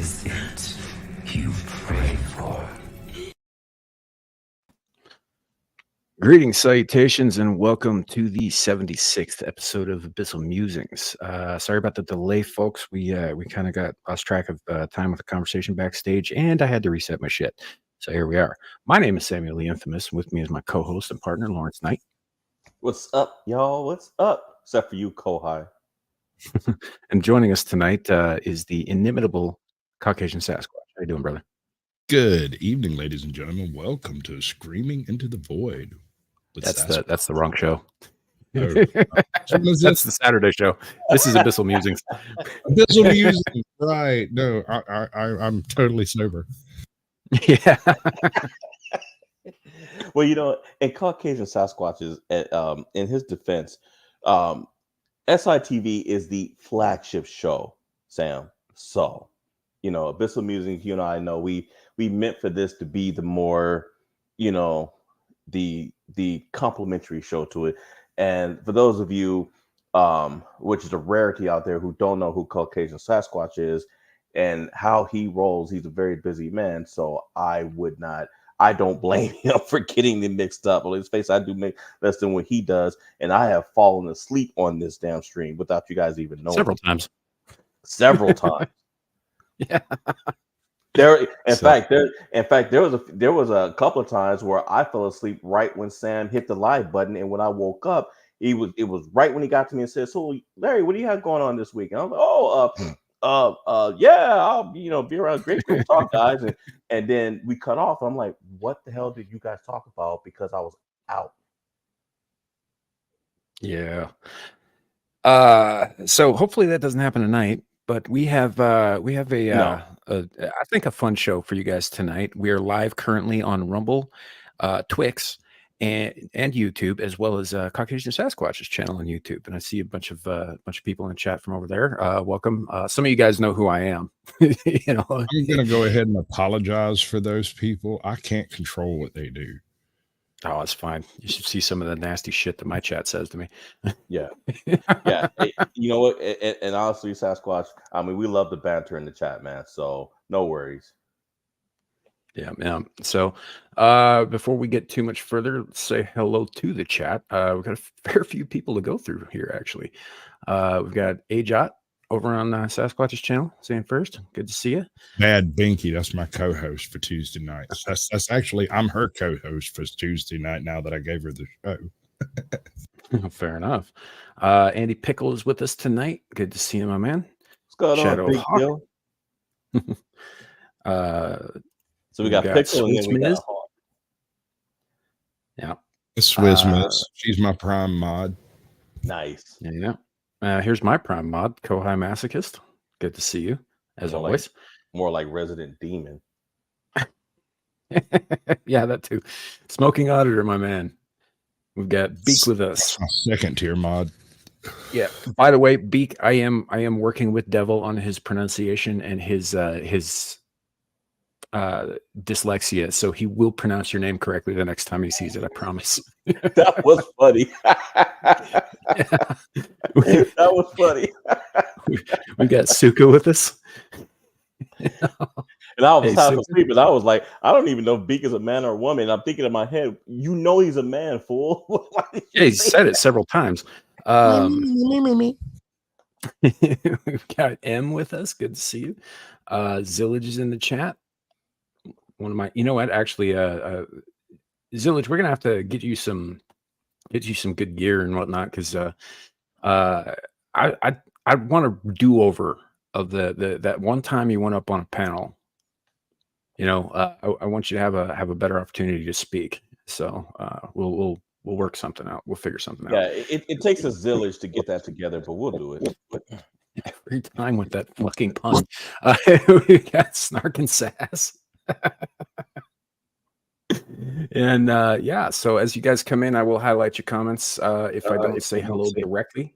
is it you pray for? Greetings, salutations, and welcome to the 76th episode of Abyssal Musings. Sorry about the delay, folks. We kind of got lost track of time with the conversation backstage, and I had to reset my shit. So here we are. My name is Samuel the Infamous, and with me is my co-host and partner, Lawrence Knight. What's up, y'all? What's up? Except for you, Kohai. And joining us tonight is the inimitable Caucasian Sasquatch. How you doing, brother? Good evening, ladies and gentlemen. Welcome to Screaming into the Void. That's the wrong show. Oh, That's the Saturday show. This is Abyssal Musings. Abyssal Musings, right? No, I'm totally sober. Yeah. Well, you know, in Caucasian Sasquatches, in his defense, SITV is the flagship show, Sam. So, you know, Abyssal Musings, you and I know we meant for this to be the more, you know, the complimentary show to it. And for those of you, which is a rarity out there, who don't know who Caucasian Sasquatch is and how he rolls, he's a very busy man. So I don't blame him for getting them mixed up. On his face, I do make less than what he does, and I have fallen asleep on this damn stream without you guys even knowing. Several times. Yeah. There was a couple of times where I fell asleep right when Sam hit the live button, and when I woke up, it was right when he got to me and said, "So, Larry, what do you have going on this week?" And I was like, yeah, I'll be around Great Group Talk, guys, and then we cut off. I'm like, what the hell did you guys talk about? Because I was out. Yeah. So hopefully that doesn't happen tonight. But we have I think a fun show for you guys tonight. We are live currently on Rumble, Twix, and YouTube, as well as Caucasian Sasquatch's channel on YouTube. And I see a bunch of people in the chat from over there. Welcome. Some of you guys know who I am. I'm gonna go ahead and apologize for those people. I can't control what they do. Oh, it's fine. You should see some of the nasty shit that my chat says to me. Yeah. You know what? And honestly, Sasquatch, I mean, we love the banter in the chat, man. So no worries. Yeah. So before we get too much further, let's say hello to the chat. We've got a fair few people to go through here, actually. We've got Ajot over on Sasquatch's channel saying first, good to see you. Bad Binky, that's my co-host for Tuesday nights. That's actually, I'm her co-host for Tuesday night now that I gave her the show. Fair enough. Andy Pickle is with us tonight. Good to see you, my man. What's going Shadow on, Big Bill? So we got Pickle and then we got Hawk. Yeah. Swizz Miss. She's my prime mod. Nice. Yeah. Here's my prime mod, Kohai Masochist. Good to see you, as always. More like Resident Demon. Yeah, that too. Smoking Auditor, my man. We've got Beak with us. My second tier mod. Yeah. By the way, Beak, I am working with Devil on his pronunciation and his dyslexia, so he will pronounce your name correctly the next time he sees it. I promise. That was funny. That was funny. We got Suka with us. And I was half asleep, and I was like, I don't even know if Beak is a man or a woman. I'm thinking in my head, you know, he's a man, fool. Yeah, he said it several times. We've got M with us. Good to see you. Zillage is in the chat. One of my, you know what? Actually, Zillage, we're gonna have to get you some good gear and whatnot, because I want a do over of that one time you went up on a panel. You know, I want you to have a better opportunity to speak. So we'll work something out. We'll figure something out. Yeah, it takes a Zillage to get that together, but we'll do it. Every time with that fucking pun. We got Snark and Sass. And yeah, so as you guys come in, I will highlight your comments if I don't say hello directly.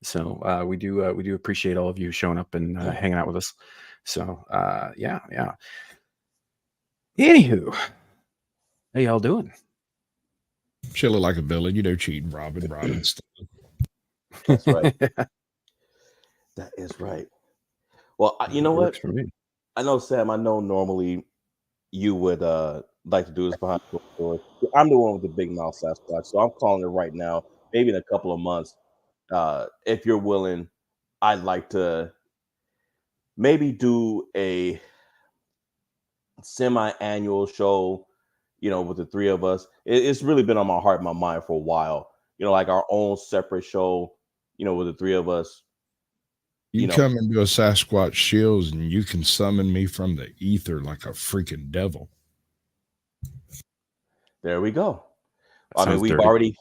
So we do appreciate all of you showing up and hanging out with us. So yeah. Anywho, how y'all doing? Chilling like a villain, you know, cheating, robbing stuff. That's right. That is right. Well, you know Works what? for me. I know, Sam. I know normally you would like to do this behind closed doors. I'm the one with the big mouth Sasquatch, so I'm calling it right now. Maybe in a couple of months, if you're willing, I'd like to maybe do a semi-annual show. With the three of us. It's really been on my heart, and my mind for a while. Like our own separate show. With the three of us. You come into a Sasquatch Shields and you can summon me from the ether like a freaking devil. There we go. That I mean, sounds we've dirty.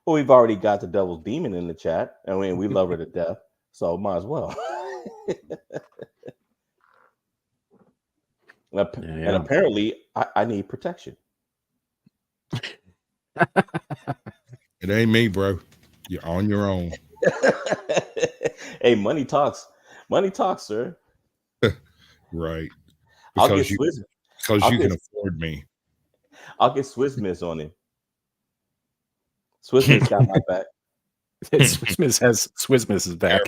already got the devil's demon in the chat, and we love her to death, so might as well. And apparently, I need protection. It ain't me, bro. You're on your own. Hey, money talks. Money talks, sir. Right. Because you can afford me. I'll get Swiss Miss on him. Swiss Miss got my back. Swiss Miss has Swiss Miss's back.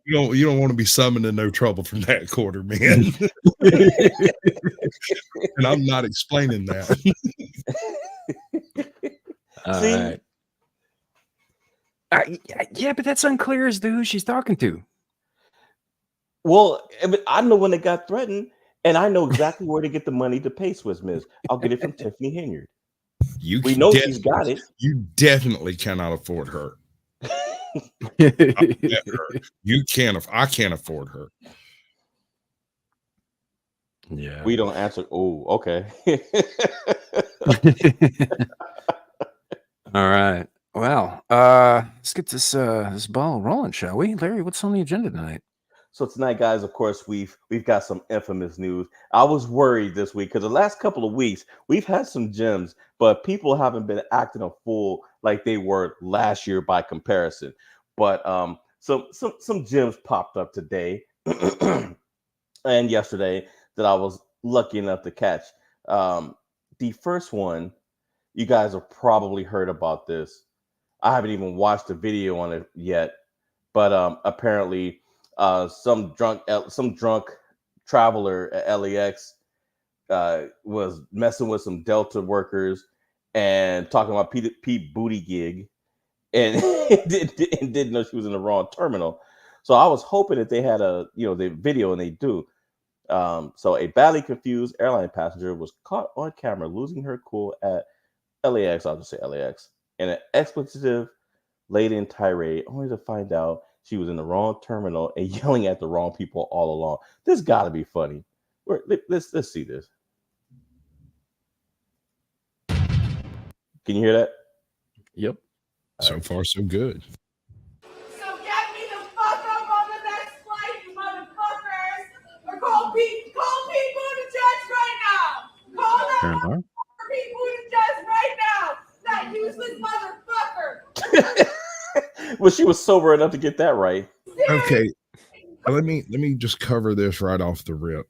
You don't want to be summoning no trouble from that quarter, man. And I'm not explaining that. See? Yeah, but that's unclear as to who she's talking to. Well, I'm the one that got threatened, and I know exactly where to get the money to pay Swiss Miss. I'll get it from Tiffany Henyard. We know she's got it. You definitely cannot afford her. You can't. I can't afford her. Yeah. We don't answer. Oh, okay. All right. Well, let's get this ball rolling, shall we? Larry, what's on the agenda tonight? So tonight, guys, of course, we've got some infamous news. I was worried this week because the last couple of weeks we've had some gems, but people haven't been acting a fool like they were last year by comparison. But some gems popped up today and yesterday that I was lucky enough to catch. The first one, you guys have probably heard about this. I haven't even watched the video on it yet, but apparently some drunk traveler at LAX was messing with some Delta workers and talking about Pete Buttigieg, and didn't know she was in the wrong terminal. So I was hoping that they had the video, and they do. So a badly confused airline passenger was caught on camera losing her cool at LAX. I'll just say LAX, in an expletive-laden tirade, only to find out she was in the wrong terminal and yelling at the wrong people all along. This got to be funny. Let's see this. Can you hear that? Yep. So far, so good. So get me the fuck up on the next flight, you motherfuckers! Or call Pete Buttigieg right now! Call that Pete Buttigieg right now! That useless motherfucker! Well, she was sober enough to get that right. Okay, let me just cover this right off the rip.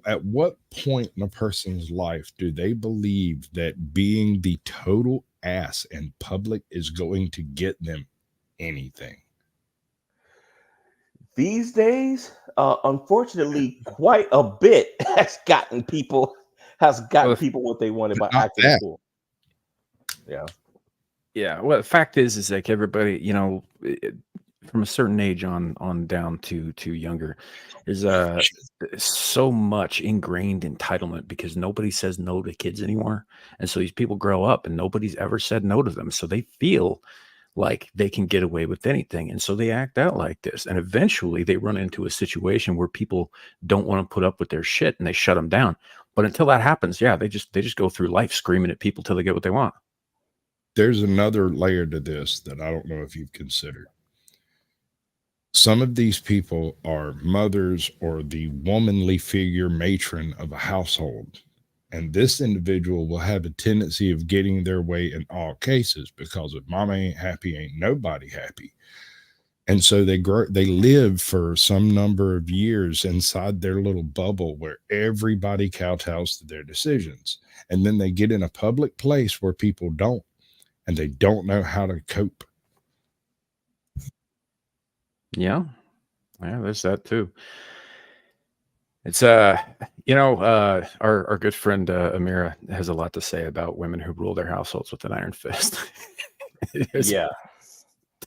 At what point in a person's life do they believe that being the total ass in public is going to get them anything? These days, unfortunately, quite a bit has gotten people what they wanted by acting cool. Yeah. Yeah. Well, the fact is like everybody, from a certain age on down to younger, is so much ingrained entitlement because nobody says no to kids anymore, and so these people grow up and nobody's ever said no to them, so they feel like they can get away with anything, and so they act out like this, and eventually they run into a situation where people don't want to put up with their shit and they shut them down. But until that happens, yeah, they just go through life screaming at people till they get what they want. There's another layer to this that I don't know if you've considered. Some of these people are mothers or the womanly figure matron of a household. And this individual will have a tendency of getting their way in all cases because if mama ain't happy, ain't nobody happy. And so they live for some number of years inside their little bubble where everybody kowtows to their decisions. And then they get in a public place where people don't, and they don't know how to cope. Yeah. Yeah, there's that too. It's our good friend Amira has a lot to say about women who rule their households with an iron fist. There's Yeah.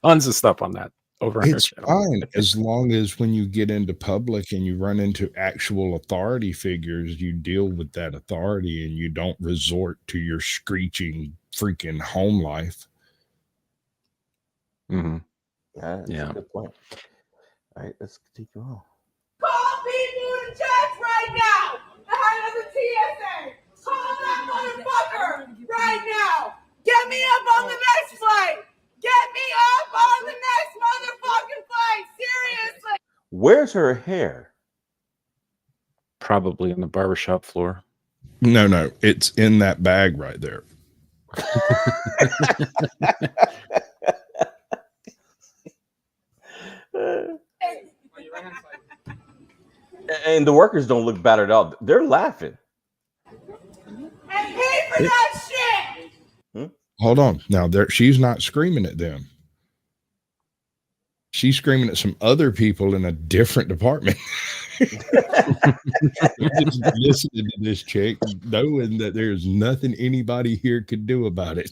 tons of stuff on that over on her It's channel. fine as long as when you get into public and you run into actual authority figures, you deal with that authority and you don't resort to your screeching freaking home life. Mhm. That's Yeah. a good point. All right, let's continue on. Call people to church right now. The head of the TSA. Call that motherfucker right now. Get me up on the next flight. Get me up on the next motherfucking flight. Seriously. Where's her hair? Probably on the barbershop floor. No, it's in that bag right there. And the workers don't look bad at all. They're laughing. And pay for that shit. Hold on. Now she's not screaming at them. She's screaming at some other people in a different department. Just listening to this chick, knowing that there's nothing anybody here could do about it.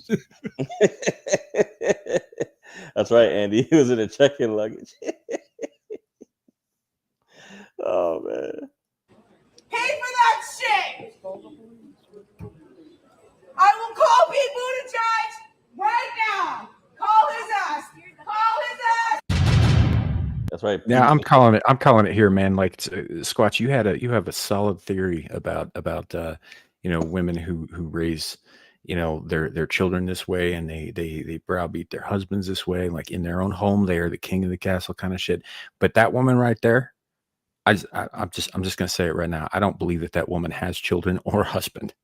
That's right, Andy. He was in a check-in luggage. Oh man. Pay for that shit. I will call people to judge right now. Call his ass. Call his ass. That's right. Yeah, I'm calling it here, man. Like Squatch, you have a solid theory about women who raise their children this way, and they browbeat their husbands this way, like in their own home they are the king of the castle kind of shit. But that woman right there, I'm just gonna say it right now. I don't believe that woman has children or husband.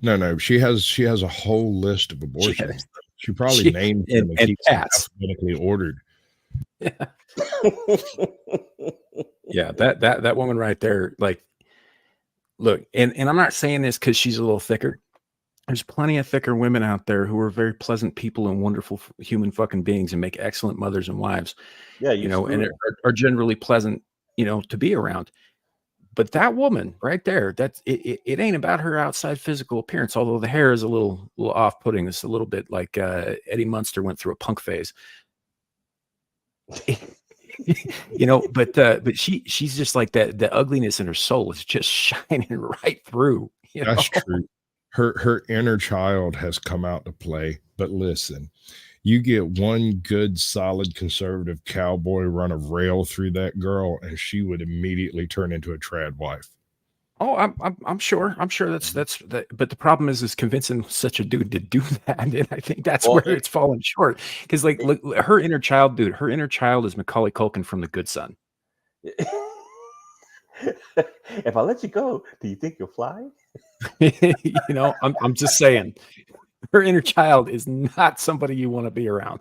No, she has a whole list of abortions. She probably named them and keeps them alphabetically ordered. Yeah. Yeah, that woman right there, like, look, and I'm not saying this because she's a little thicker. There's plenty of thicker women out there who are very pleasant people and wonderful human fucking beings and make excellent mothers and wives. Yeah, and are generally pleasant, to be around. But that woman right there, it ain't about her outside physical appearance, although the hair is a little off-putting. It's a little bit like Eddie Munster went through a punk phase. But she's just like that. The ugliness in her soul is just shining right through. That's true. Her inner child has come out to play. But listen, you get one good, solid conservative cowboy run a rail through that girl, and she would immediately turn into a trad wife. Oh, I'm sure. That's that. But the problem is convincing such a dude to do that, and I think that's where it's falling short. Because like, look, her inner child, dude. Her inner child is Macaulay Culkin from The Good Son. If I let you go, do you think you'll fly? I'm just saying, her inner child is not somebody you want to be around.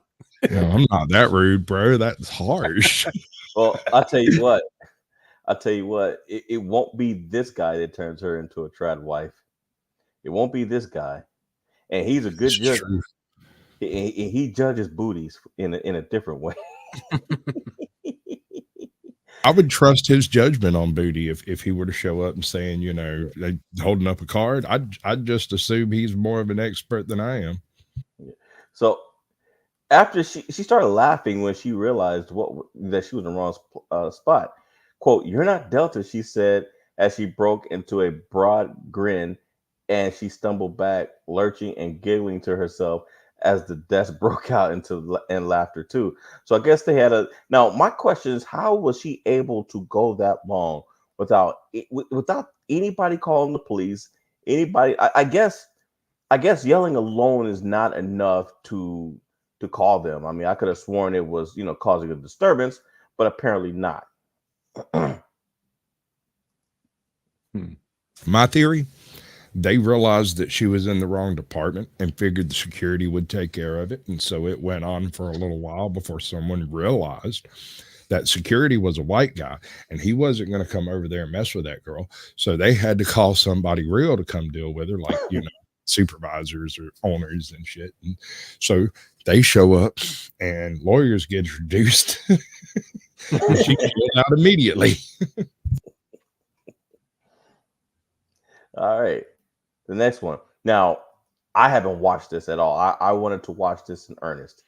I'm not that rude, bro. That's harsh. Well, I'll tell you what. It won't be this guy that turns her into a trad wife. It won't be this guy, and he's a good judge. He judges booties in a different way. I would trust his judgment on booty if he were to show up and saying, holding up a card. I'd just assume he's more of an expert than I am. So after she started laughing when she realized that she was in the wrong spot. Quote, "You're not Delta," she said as she broke into a broad grin, and she stumbled back, lurching and giggling to herself as the desk broke out into laughter too. So I guess they had now my question is, how was she able to go that long without anybody calling the police? Anybody? I guess yelling alone is not enough to call them. I mean, I could have sworn it was causing a disturbance, but apparently not. My theory, they realized that she was in the wrong department and figured the security would take care of it. And so it went on for a little while before someone realized that security was a white guy and he wasn't going to come over there and mess with that girl. So they had to call somebody real to come deal with her, like, supervisors or owners and shit. And so they show up and lawyers get introduced. And she pulled out immediately. All right. The next one. Now, I haven't watched this at all. I wanted to watch this in earnest.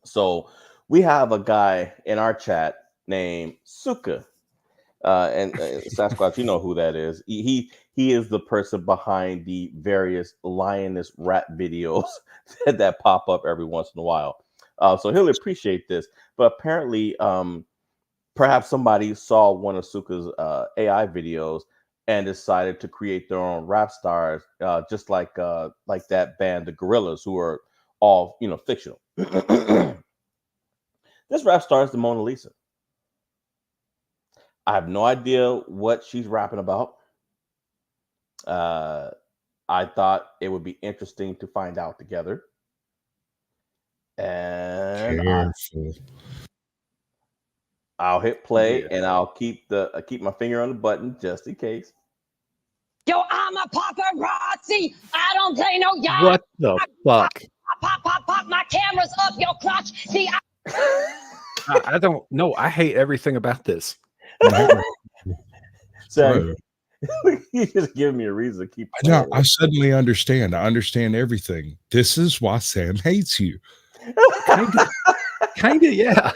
So we have a guy in our chat named Suka. And Sasquatch, you know who that is. He is the person behind the various lioness rap videos that pop up every once in a while. So he'll appreciate this. But apparently, perhaps somebody saw one of Suka's AI videos and decided to create their own rap stars, just like that band, the Gorillas, who are all fictional. This rap star is the Mona Lisa. I have no idea what she's rapping about. I thought it would be interesting to find out together. And I'll hit play, and I'll keep my finger on the button just in case. Yo, I'm a paparazzi. I don't play no y'all. What the fuck? Pop, my camera's up your crotch. See, I don't know. I hate everything about this. So you just give me a reason to keep. No, I suddenly understand. I understand everything. This is why Sam hates you. Kinda, yeah.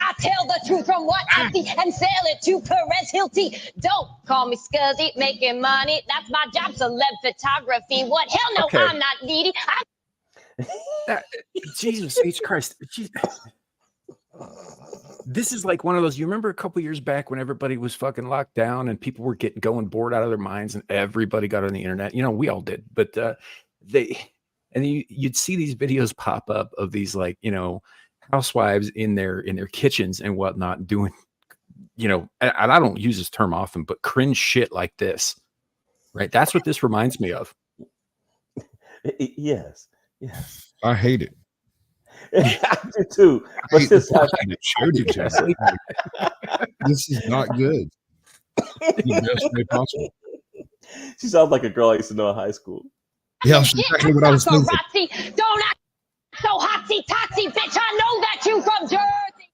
I tell the truth from what I see and sell it to Perez Hilty. Don't call me scuzzy, making money. That's my job, celeb photography. What? Hell no, Okay. I'm not needy. Jesus H. Christ. This is like one of those, you remember a couple years back when everybody was fucking locked down and people were going bored out of their minds and everybody got on the internet. We all did, but you'd see these videos pop up of these housewives in their kitchens and whatnot doing, and I don't use this term often, but cringe shit like this, right? That's what this reminds me of. Yes. I hate it. I do too. But This is not good. The best way possible. She sounds like a girl I used to know in high school. Yeah, that's exactly what I was thinking. Paparazzi. Don't act so hotsy-totsy, bitch. I know that you from Jersey.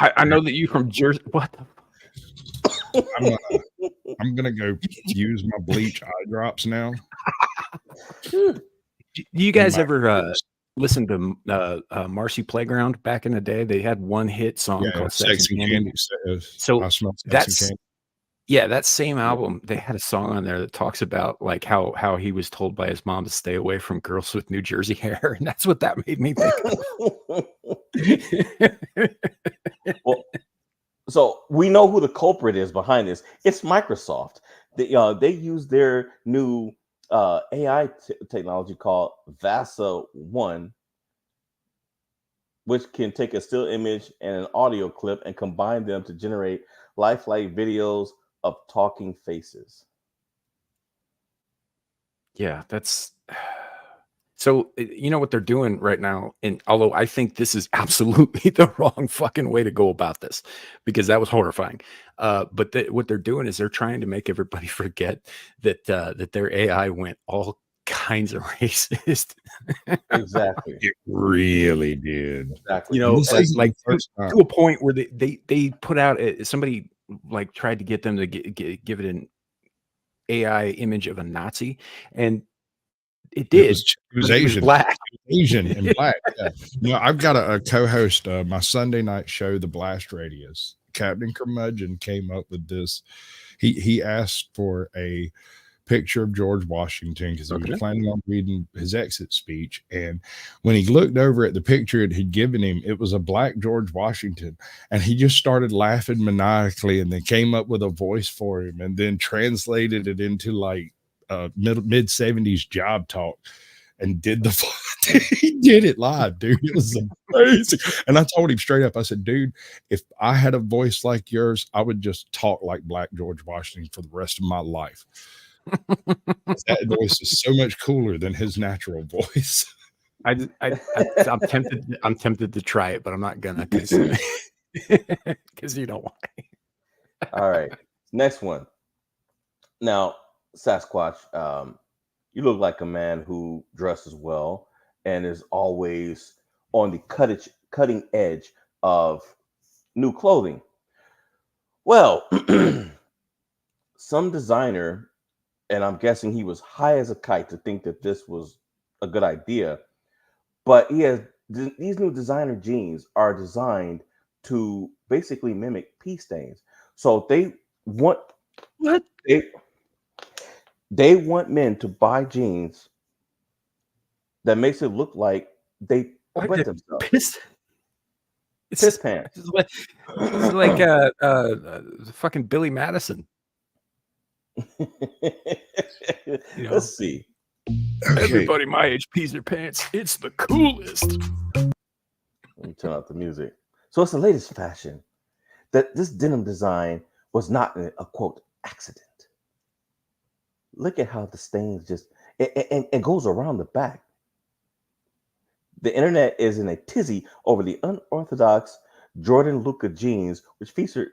I know that you from Jersey. What the I'm gonna go use my bleach eye drops now. Do you guys ever listen to Marcy Playground back in the day? They had one hit song called Sex and Candy. So I smell sex that's and candy. that same album. They had a song on there that talks about like how he was told by his mom to stay away from girls with New Jersey hair, and that's what that made me think of. Well, so we know who the culprit is behind this. It's Microsoft. They use their new AI technology called VASA 1, which can take a still image and an audio clip and combine them to generate lifelike videos of talking faces. Yeah, that's so what they're doing right now. And although I think this is absolutely the wrong fucking way to go about this, because that was horrifying. But what they're doing is they're trying to make everybody forget that their AI went all kinds of racist. Exactly. It really did. Exactly. Like to a point where they put out somebody like tried to get them to give it an AI image of a Nazi, and it did. It was Asian. Black. Asian and black. Yeah. I've got a co-host my Sunday night show, The Blast Radius. Captain Curmudgeon came up with this. He asked for a picture of George Washington because he was planning on reading his exit speech. And when he looked over at the picture it had given him, it was a black George Washington. And he just started laughing maniacally and then came up with a voice for him and then translated it into like mid 70s job talk and did he did it live, dude. It was amazing. And I told him straight up, I said, dude, if I had a voice like yours, I would just talk like black George Washington for the rest of my life. That voice is so much cooler than his natural voice. I'm tempted to try it, but I'm not gonna because you know why. All right. Next one. Now, Sasquatch, you look like a man who dresses well and is always on the cutting edge of new clothing. Well, some designer, and I'm guessing he was high as a kite to think that this was a good idea, but these new designer jeans are designed to basically mimic pee stains. So want What? they want men to buy jeans that makes it look like they Like wet the themselves. piss. Piss pants. It's like fucking Billy Madison. Let's see. Okay. Everybody my age pees their pants. It's the coolest. Let me turn out the music. So it's the latest fashion. That this denim design was not a quote accident. Look at how the stains just and goes around the back. The internet is in a tizzy over the unorthodox Jordan Luca jeans, which feature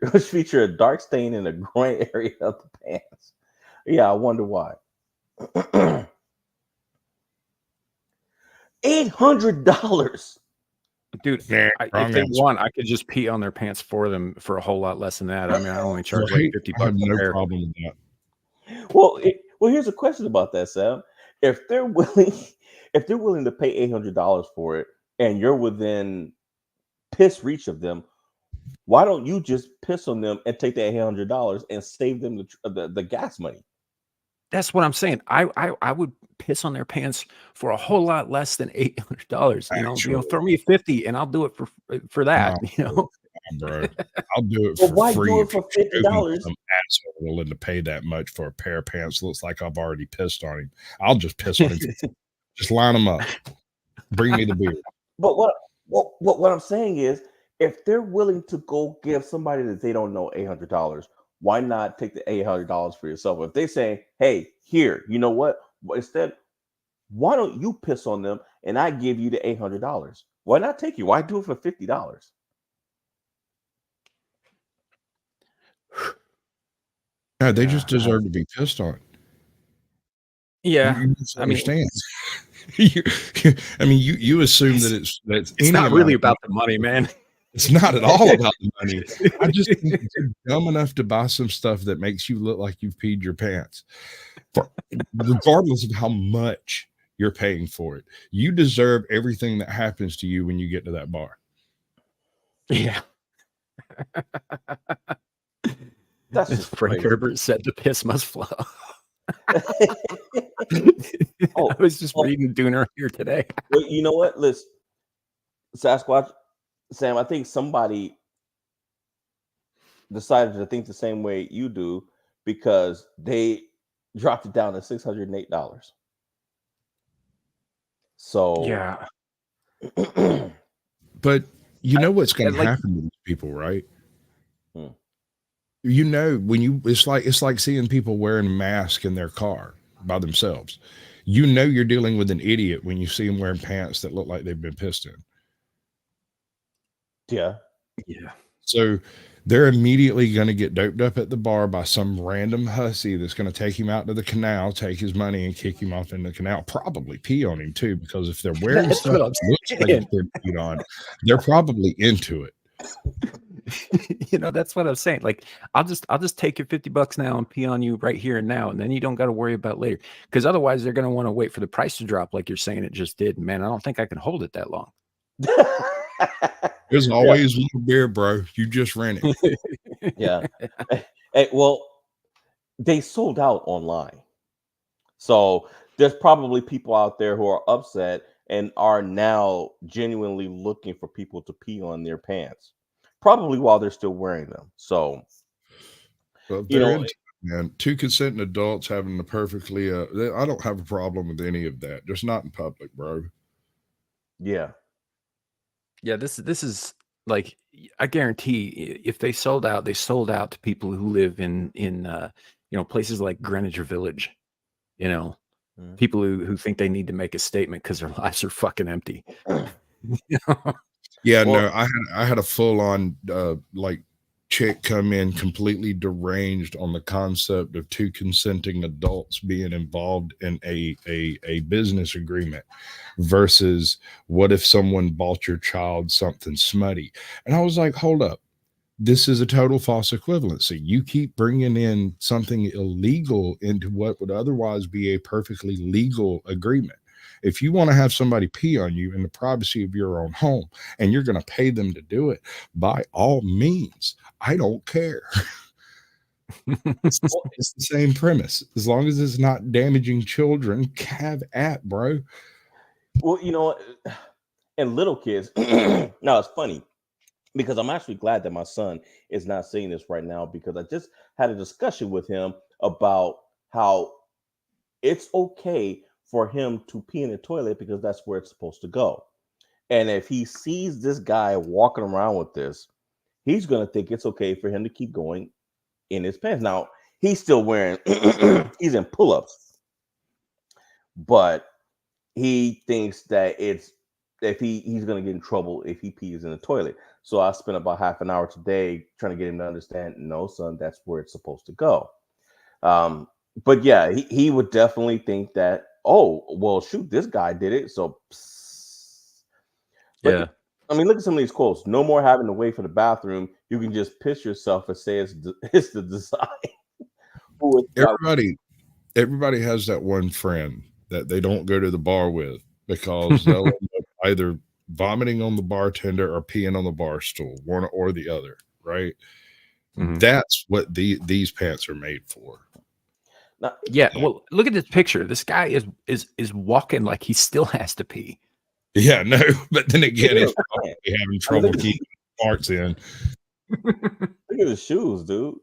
a dark stain in the groin area of the pants. Yeah, I wonder why. $800. Dude, Nah, if wrong they answer. want, I could just pee on their pants for them for a whole lot less than that. I mean, I only charge like Right? $50 I have a no pair. problem with that. Well, here's a question about that, Sam. If they're willing to pay $800 for it, and you're within piss reach of them, why don't you just piss on them and take that $800 and save them the gas money? That's what I'm saying. I would piss on their pants for a whole lot less than $800. Actually. Throw me 50 and I'll do it for that. No, bro, I'll do it Well, for why free do it if for you show me $50? some asshole willing to pay that much for a pair of pants. Looks like I've already pissed on him. I'll just piss on him. Just line them up. Bring me the beer. But what I'm saying is, if they're willing to go give somebody that they don't know $800, why not take the $800 for yourself? If they say, "Hey, here, you know what? Instead, why don't you piss on them and I give you the $800? Why not take you? Why do it for $50?" No, they just deserve to be pissed on. Yeah. You misunderstand. You assume that it's It's not really about the money, man. It's not at all about the money. I just think you're dumb enough to buy some stuff that makes you look like you've peed your pants, regardless of how much you're paying for it. You deserve everything that happens to you when you get to that bar. Yeah. That's As just Frank crazy. Herbert said, the piss must flow. Oh, I was just reading Dune earlier today. Well, you know what? Listen, Sasquatch, Sam, I think somebody decided to think the same way you do because they dropped it down to $608. So Yeah. But you know what's going to like- happen to these people, right? Hmm. You know, it's like seeing people wearing a mask in their car by themselves. You know you're dealing with an idiot when you see them wearing pants that look like they've been pissed in. yeah. So they're immediately going to get doped up at the bar by some random hussy that's going to take him out to the canal, take his money, and kick him off in the canal. Probably pee on him too, because if they're wearing That's stuff what I'm that looks like it's been peed on, they're probably into it. That's what I'm saying. Like, I'll just take your $50 now and pee on you right here and now, and then you don't got to worry about later. Because otherwise, they're going to want to wait for the price to drop, like you're saying it just did. Man, I don't think I can hold it that long. There's always a little beer, bro. You just ran it. Yeah. Hey, well, they sold out online. So there's probably people out there who are upset and are now genuinely looking for people to pee on their pants, probably while they're still wearing them. So, Well, you know, man, two consenting adults having the perfectly, I don't have a problem with any of that. Just not in public, bro. yeah. Yeah, this is like, I guarantee if they sold out to people who live in places like Greenwich Village, people who think they need to make a statement because their lives are fucking empty. Yeah, Well- no, I had a full on like chick come in completely deranged on the concept of two consenting adults being involved in a business agreement versus what if someone bought your child something smutty. And I was like, hold up, this is a total false equivalency. You keep bringing in something illegal into what would otherwise be a perfectly legal agreement. If you want to have somebody pee on you in the privacy of your own home and you're going to pay them to do it, by all means, I don't care. It's the same premise. As long as it's not damaging children, have at, bro. Well, you know, and little kids. Now it's funny because I'm actually glad that my son is not seeing this right now, because I just had a discussion with him about how it's okay for him to pee in the toilet because that's where it's supposed to go. And if he sees this guy walking around with this, he's going to think it's okay for him to keep going in his pants. Now, he's still wearing, he's in pull-ups, but he thinks that it's, if he's going to get in trouble if he pees in the toilet. So I spent about half an hour today trying to get him to understand, no, son, that's where it's supposed to go. But yeah, he would definitely think that, oh, well, shoot, this guy did it. So, but Yeah. I mean, look at some of these quotes. No more having to wait for the bathroom. You can just piss yourself and say it's the design. Everybody has that one friend that they don't go to the bar with because they'll end up either vomiting on the bartender or peeing on the bar stool, one or the other, right? Mhm. That's what these pants are made for. Now, Yeah. Well, look at this picture. This guy is walking like he still has to pee. Yeah, no, but then again, he's look probably having trouble keeping parts in. at the shoes, dude.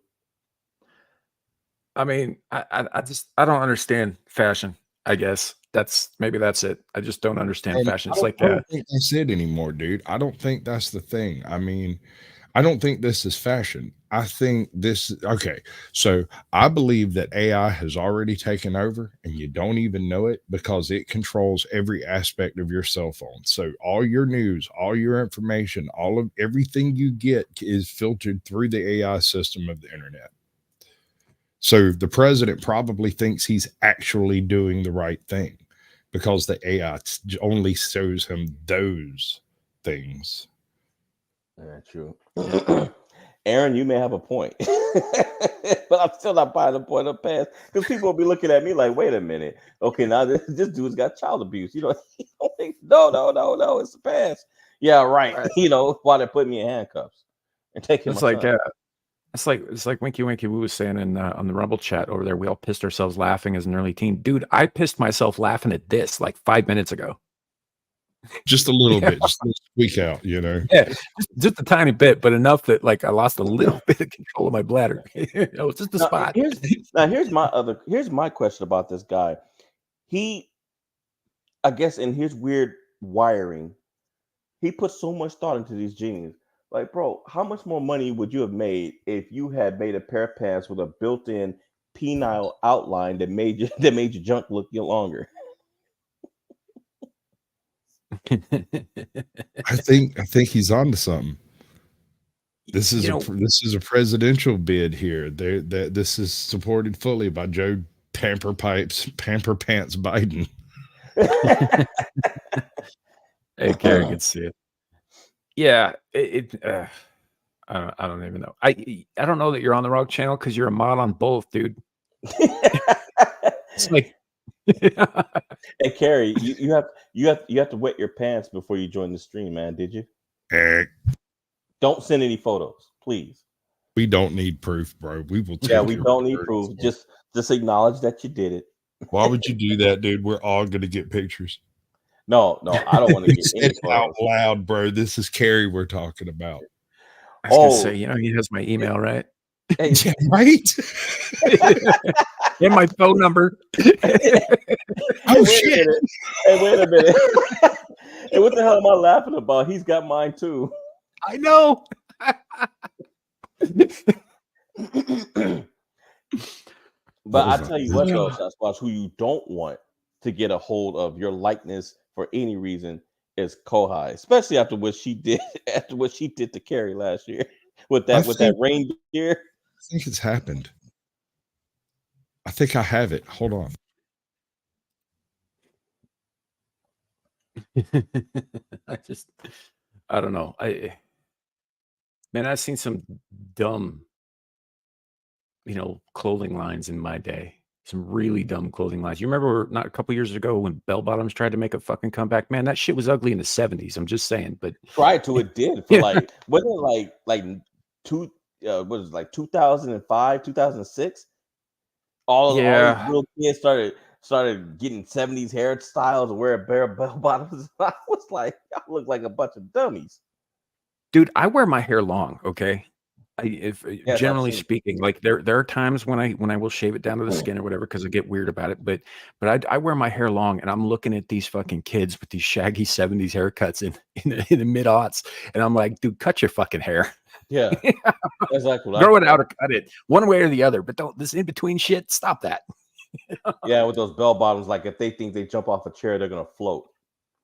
I mean, I don't understand fashion. I guess maybe that's it. I just don't understand And fashion. I It's like don't think that's it anymore, dude. I don't think that's the thing. I mean, I don't think this is fashion. I think okay. So I believe that AI has already taken over and you don't even know it because it controls every aspect of your cell phone. So all your news, all your information, all of everything you get is filtered through the AI system of the internet. So the president probably thinks he's actually doing the right thing because the AI only shows him those things. Yeah, true. Aaron, you may have a point, but I'm still not buying the point of past because people will be looking at me like, wait a minute. Okay, now this dude's got child abuse. You know, no, it's the past. Yeah, right. You know, why they put me in handcuffs and taking it's my like son. it's like Winky Woo was saying in on the Rumble chat over there. We all pissed ourselves laughing as an early teen. Dude, I pissed myself laughing at this like 5 minutes ago. Just a little bit, just a little squeak out, you know. Yeah, just a tiny bit, but enough that like I lost a little bit of control of my bladder. It's just a spot. Here's my question about this guy. He, I guess, in his weird wiring, he put so much thought into these jeans. Like, bro, how much more money would you have made if you had made a pair of pants with a built-in penile outline that made your junk look longer? I think he's onto something. This is a presidential bid here. This is supported fully by Joe Pamper Pants Biden. Hey, Gary, good to see it. Yeah, I don't even know. I don't know that you're on the wrong channel because you're a mod on both, dude. It's like, Hey, Carrie, you have to wet your pants before you join the stream, man. Did you? Don't send any photos, please. We don't need proof, bro. We will. Yeah, we don't need proof. Just acknowledge that you did it. Why would you do that, dude? We're all gonna get pictures. No, I don't want to get any out loud, bro. This is Carrie we're talking about. I was gonna say, he has my email, right? Hey. Yeah, right. And my phone number. Oh shit! Hey, wait a minute. Hey, what the hell am I laughing about? He's got mine too. I know. But I tell you what, though, Sasquatch, who you don't want to get a hold of your likeness for any reason is Kohai, especially after what she did to Carrie last year. with that reindeer. I think it's happened. I think I have it. Hold on. I don't know. I've seen some dumb, clothing lines in my day. Some really dumb clothing lines. You remember not a couple years ago when bell bottoms tried to make a fucking comeback? Man, that shit was ugly in the 70s. I'm just saying, but It did for Yeah. wasn't it like what was it, like 2005, 2006? All these Yeah. little kids started getting 70s hairstyles and wearing bare bell bottoms. I was like, y'all look like a bunch of dummies. Dude, I wear my hair long, okay? If Yes, I've generally seen it. speaking, like there are times when I will shave it down to the skin or whatever because I get weird about it, but I wear my hair long and I'm looking at these fucking kids with these shaggy 70s haircuts in the mid aughts, and I'm like, dude, cut your fucking hair. Yeah, exactly. Grow it out or cut it, one way or the other, but don't this in between shit. Stop that. Yeah, with those bell bottoms, like if they think they jump off a chair, they're gonna float.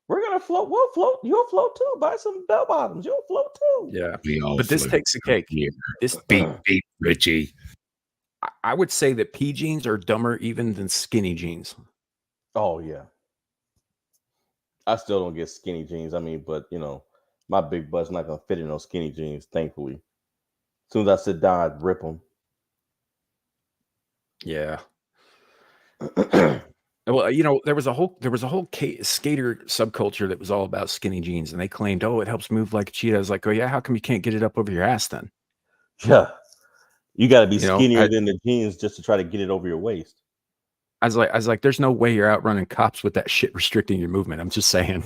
We're gonna float. We'll float. You'll float too. Buy some bell bottoms. You'll float too. Yeah, We all but this float takes the cake. here. This Beep, beep, Richie. I would say that P jeans are dumber even than skinny jeans. Oh yeah. I still don't get skinny jeans. I mean, but my big butt's not gonna fit in those skinny jeans. Thankfully, as soon as I sit down, I'd rip them. Yeah. Well, there was a whole skater subculture that was all about skinny jeans, and they claimed, "Oh, it helps move like a cheetah." I was like, "Oh yeah, how come you can't get it up over your ass then?" Yeah, you got to be You know, skinnier than the jeans just to try to get it over your waist. I was like, "There's no way you're outrunning cops with that shit restricting your movement." I'm just saying.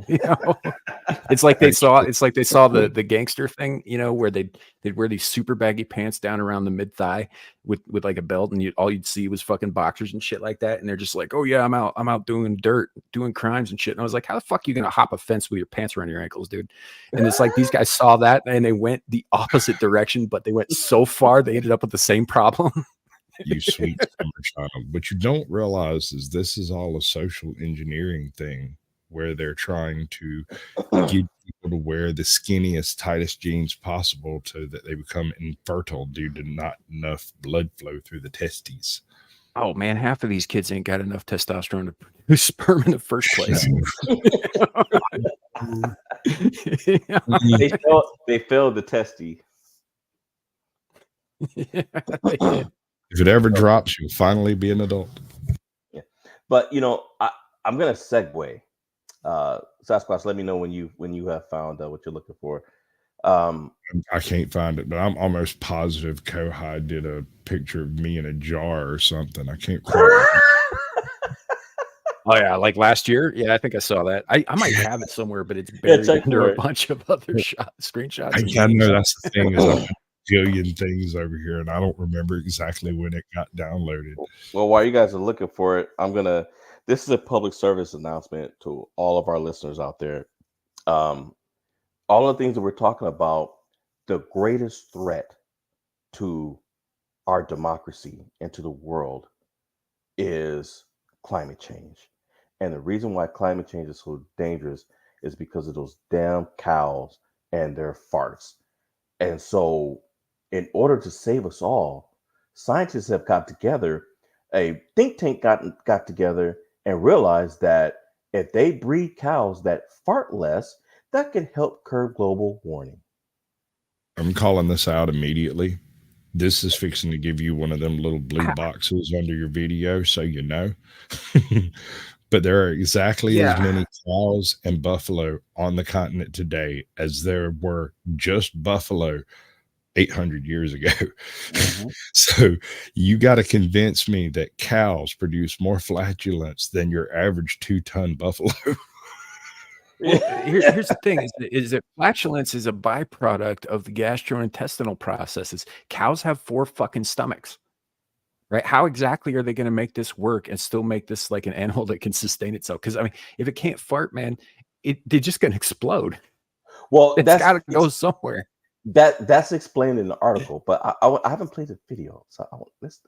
It's like they saw the gangster thing, where they'd wear these super baggy pants down around the mid thigh with like a belt, and all you'd see was fucking boxers and shit like that, and they're just like, "Oh yeah, I'm out doing dirt, doing crimes and shit." And I was like, "How the fuck are you gonna hop a fence with your pants around your ankles, dude?" And it's like these guys saw that and they went the opposite direction, but they went so far they ended up with the same problem. You sweet summer child. What you don't realize is this is all a social engineering thing where they're trying to get people to wear the skinniest, tightest jeans possible so that they become infertile due to not enough blood flow through the testes. Oh man, half of these kids ain't got enough testosterone to produce sperm in the first place. They failed the testy. Yeah, they did. If it ever drops, you'll finally be an adult. Yeah, but I'm gonna segue. Sasquatch, let me know when you have found what you're looking for. I can't find it, but I'm almost positive Kohai did a picture of me in a jar or something. I can't quite. Oh yeah, like last year. Yeah, I think I saw that. I might have it somewhere, but it's buried under a bunch of other screenshots. I know that's the thing. Is I've got a billion things over here, and I don't remember exactly when it got downloaded. Well, while you guys are looking for it, this is a public service announcement to all of our listeners out there. All the things that we're talking about, the greatest threat to our democracy and to the world is climate change. And the reason why climate change is so dangerous is because of those damn cows and their farts. And so, in order to save us all, scientists have got together, a think tank got together and realized that if they breed cows that fart less, that can help curb global warming. I'm calling this out immediately. This is fixing to give you one of them little blue boxes under your video, so you know. But there are exactly as many cows and buffalo on the continent today as there were just buffalo 800 years ago. Mm-hmm. So you got to convince me that cows produce more flatulence than your average 2-ton buffalo. Well, here's the thing: is that flatulence is a byproduct of the gastrointestinal processes. Cows have 4 fucking stomachs, right? How exactly are they going to make this work and still make this like an animal that can sustain itself? Because I mean, if it can't fart, man, they're just going to explode. Well, it's got to go somewhere. That's explained in the article, but I haven't played the video, so let's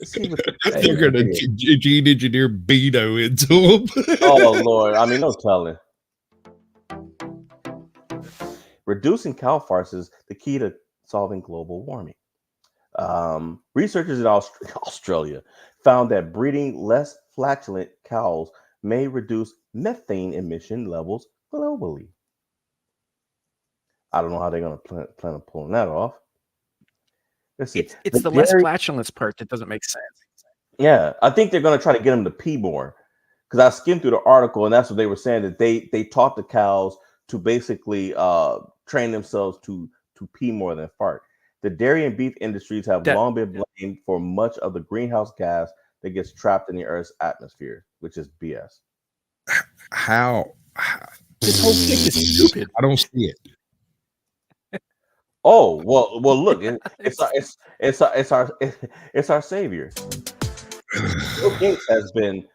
see what they're going to gene engineer Beto into them. Oh Lord, I mean, no telling. Reducing cow farts is the key to solving global warming. Researchers in Australia found that breeding less flatulent cows may reduce methane emission levels globally. I don't know how they're going to plan on pulling that off. Let's see. It's the less flatulence part that doesn't make sense. Yeah, I think they're going to try to get them to pee more, because I skimmed through the article and that's what they were saying, that they taught the cows to basically train themselves to pee more than fart. The dairy and beef industries have long been blamed for much of the greenhouse gas that gets trapped in the Earth's atmosphere, which is BS. How? This whole thing is stupid. I don't see it. Oh well, look, it's our savior. Bill Gates has been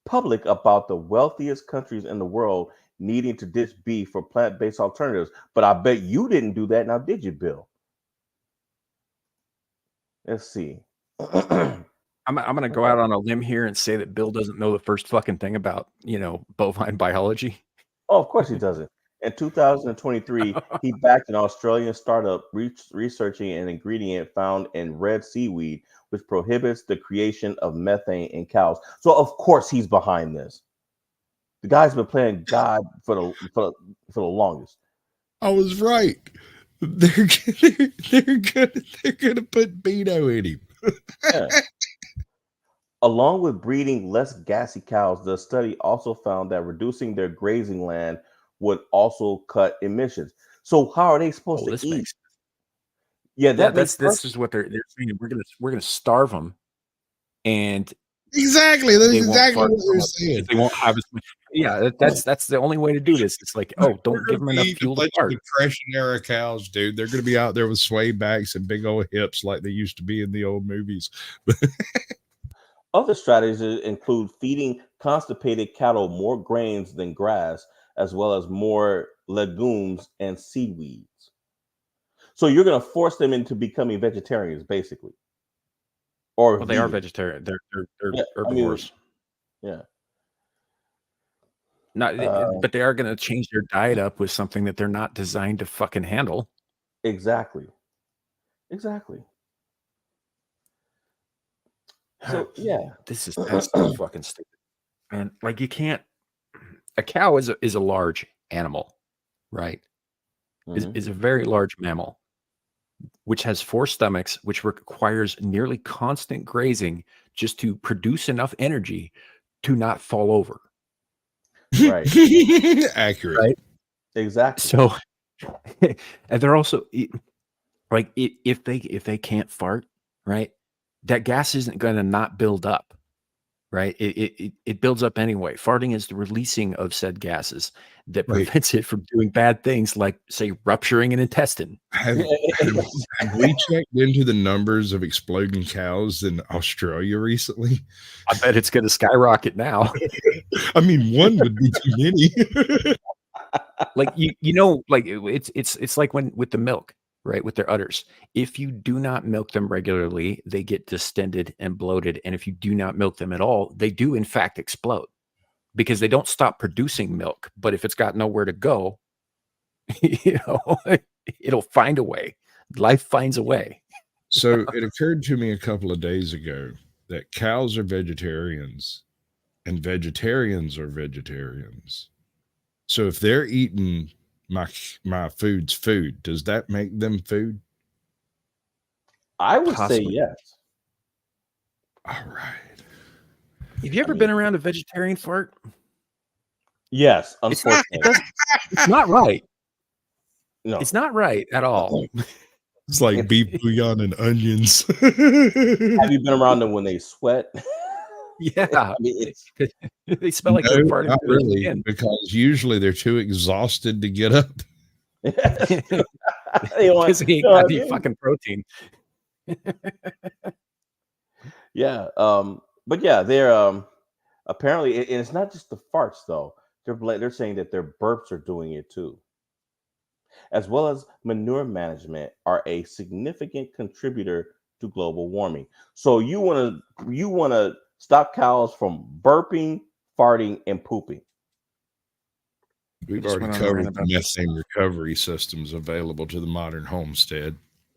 public about the wealthiest countries in the world needing to ditch beef for plant-based alternatives, but I bet you didn't do that. Now, did you, Bill? Let's see. I'm gonna go out on a limb here and say that Bill doesn't know the first fucking thing about bovine biology. Oh, of course he doesn't. In 2023, he backed an Australian startup researching an ingredient found in red seaweed, which prohibits the creation of methane in cows. So, of course, he's behind this. The guy's been playing God for the longest. I was right. They're gonna put Beto in him. Yeah. Along with breeding less gassy cows, the study also found that reducing their grazing land would also cut emissions. So how are they supposed to eat? Yeah, this is what they're saying. We're gonna starve them, and exactly that's exactly what they're saying. They won't have as much. Yeah, that's the only way to do this. It's like, don't give them enough fuel to fart. Depression era cows, dude. They're gonna be out there with sway backs and big old hips like they used to be in the old movies. Other strategies include feeding constipated cattle more grains than grass, as well as more legumes and seaweeds. So you're going to force them into becoming vegetarians, basically. Or they are vegetarian. They're herbivores. But they are going to change their diet up with something that they're not designed to fucking handle. Exactly. So that's so fucking stupid. And like, you can't. A cow is a large animal, right? Mm-hmm. Is a very large mammal, which has 4 stomachs, which requires nearly constant grazing just to produce enough energy to not fall over. Right. Accurate. Right. Exactly. So, and they're also like, if they can't fart, right, that gas isn't going to not build up, right? It builds up anyway. Farting is the releasing of said gases that prevents it from doing bad things, like, say, rupturing an intestine. Have we checked into the numbers of exploding cows in Australia recently? I bet it's going to skyrocket now. I mean, one would be too many. Like, like it's like when with the milk, right, with their udders. If you do not milk them regularly, they get distended and bloated. And if you do not milk them at all, they do in fact explode, because they don't stop producing milk. But if it's got nowhere to go, it'll find a way. Life finds a way. So it occurred to me a couple of days ago that cows are vegetarians and vegetarians are vegetarians. So if they're eating my food's food, does that make them food? I would say yes. All right. Have you ever been around a vegetarian fart? Yes, unfortunately. It's not right. No, it's not right at all. It's like beef bouillon and onions. Have you been around them when they sweat? Yeah, I mean, they smell like they're farting. Not really, because usually they're too exhausted to get up. Because they ain't got any fucking protein. Yeah, but yeah, they're apparently, and it's not just the farts though. They're saying that their burps are doing it too, as well as manure management are a significant contributor to global warming. So you want to stop cows from burping, farting, and pooping. We've already covered the methane recovery systems available to the modern homestead.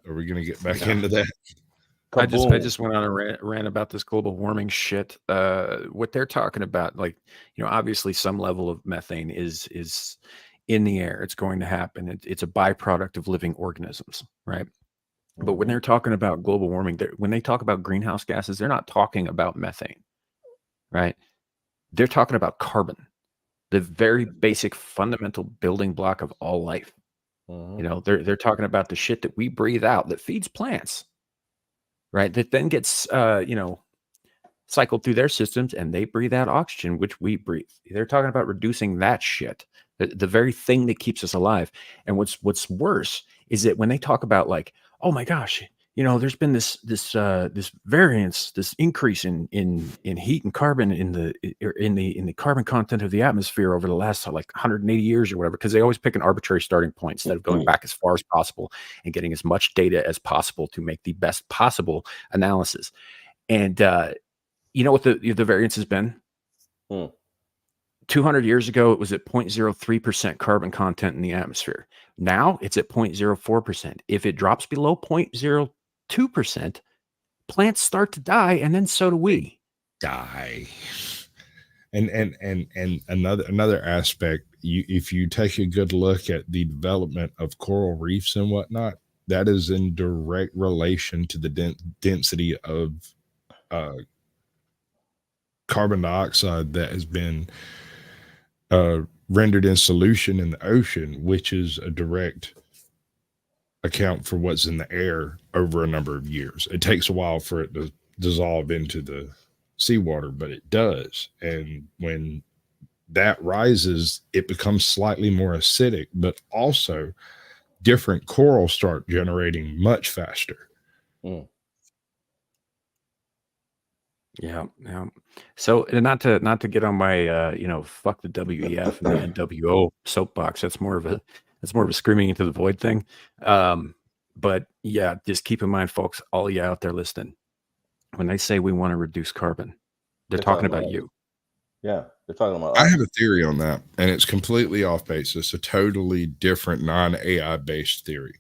Are we going to get back into that? I Kaboom. just went on a rant about this global warming shit. What they're talking about, like, obviously some level of methane is in the air. It's going to happen. It's a byproduct of living organisms, right? But when they're talking about global warming, when they talk about greenhouse gases, they're not talking about methane, right? They're talking about carbon, the very basic fundamental building block of all life. They're talking about the shit that we breathe out that feeds plants, right? That then gets, cycled through their systems and they breathe out oxygen, which we breathe. They're talking about reducing that shit, the very thing that keeps us alive. And what's worse is that when they talk about, like, oh my gosh, there's been this variance, this increase in heat and carbon in the carbon content of the atmosphere over the last like 180 years or whatever, because they always pick an arbitrary starting point instead of going back as far as possible and getting as much data as possible to make the best possible analysis. And you know what the variance has been? 200 years ago, it was at 0.03% carbon content in the atmosphere. Now it's at 0.04%. If it drops below 0.02%, plants start to die, and then so do we. Die. And another aspect, if you take a good look at the development of coral reefs and whatnot, that is in direct relation to the density of carbon dioxide that has been rendered in solution in the ocean, which is a direct account for what's in the air over a number of years. It takes a while for it to dissolve into the seawater, but it does. And when that rises, it becomes slightly more acidic, but also different corals start generating much faster. Yeah. So, and not to get on my fuck the WEF and the NWO soapbox. That's more of a screaming into the void thing. But yeah, just keep in mind, folks, all you out there listening, when they say we want to reduce carbon, they're talking about you. Yeah, they're talking about I us. have a theory on that, and it's completely off base. It's a totally different non-AI based theory.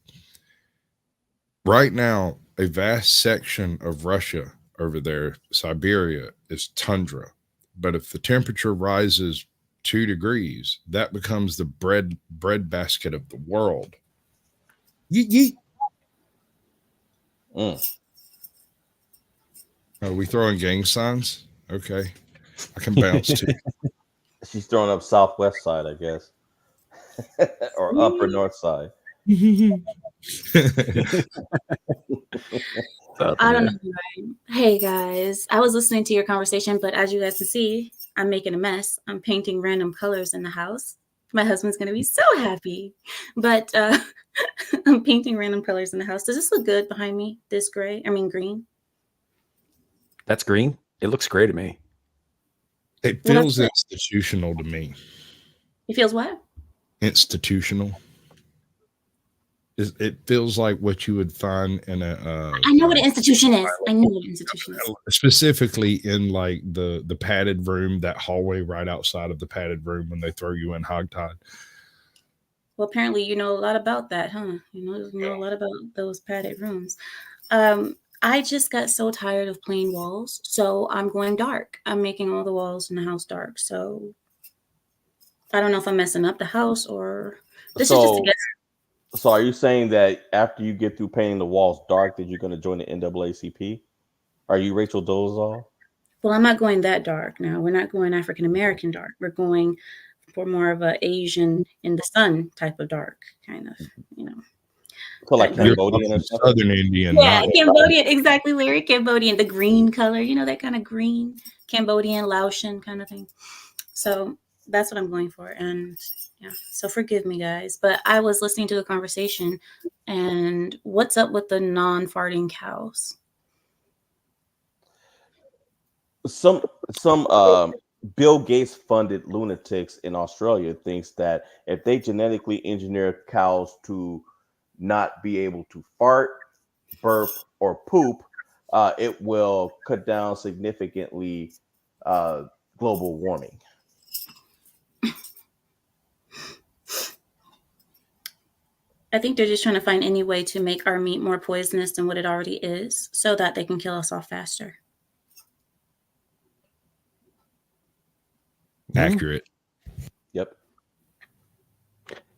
Right now, a vast section of Russia over there, Siberia, is tundra. But if the temperature rises 2 degrees, that becomes the bread basket of the world. Yeet, yeet. Are we throwing gang signs? Okay. I can bounce too. She's throwing up southwest side, I guess, or upper north side. I don't know. Right? Hey guys, I was listening to your conversation, but as you guys can see, I'm making a mess. I'm painting random colors in the house. My husband's gonna be so happy. But I'm painting random colors in the house. Does this look good behind me? This green. That's green. It looks gray to me. It feels institutional to me. It feels what? Institutional. It feels like what you would find in a. I know what an institution is. Specifically in like the padded room, that hallway right outside of the padded room when they throw you in hogtied. Well, apparently you know a lot about that, huh? You know a lot about those padded rooms. I just got so tired of plain walls, so I'm going dark. I'm making all the walls in the house dark. So I don't know if I'm messing up the house or this is just a guess. So are you saying that after you get through painting the walls dark, that you're going to join the NAACP? Are you Rachel Dolezal? Well, I'm not going that dark now. We're not going African American dark. We're going for more of a Asian in the sun type of dark, kind of, So like Cambodian or something? Southern Indian. Yeah, Cambodian, exactly, Larry. Cambodian, the green color, that kind of green, Cambodian, Laotian kind of thing. So that's what I'm going for. And yeah, so forgive me, guys. But I was listening to the conversation, and what's up with the non-farting cows? Some Bill Gates funded lunatics in Australia thinks that if they genetically engineer cows to not be able to fart, burp, or poop, it will cut down significantly global warming. I think they're just trying to find any way to make our meat more poisonous than what it already is so that they can kill us off faster. Accurate. Yep.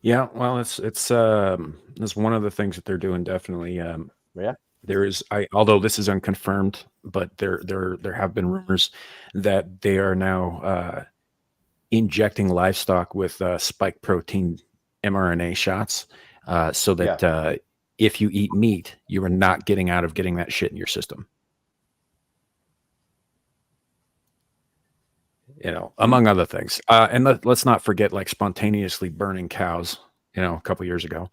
Yeah, well, it's that's one of the things that they're doing. Definitely. Yeah. There is, although this is unconfirmed, but there have been rumors that they are now injecting livestock with spike protein mRNA shots, so that if you eat meat, you are not getting out of getting that shit in your system. Among other things. And let's not forget, like, spontaneously burning cows, a couple years ago.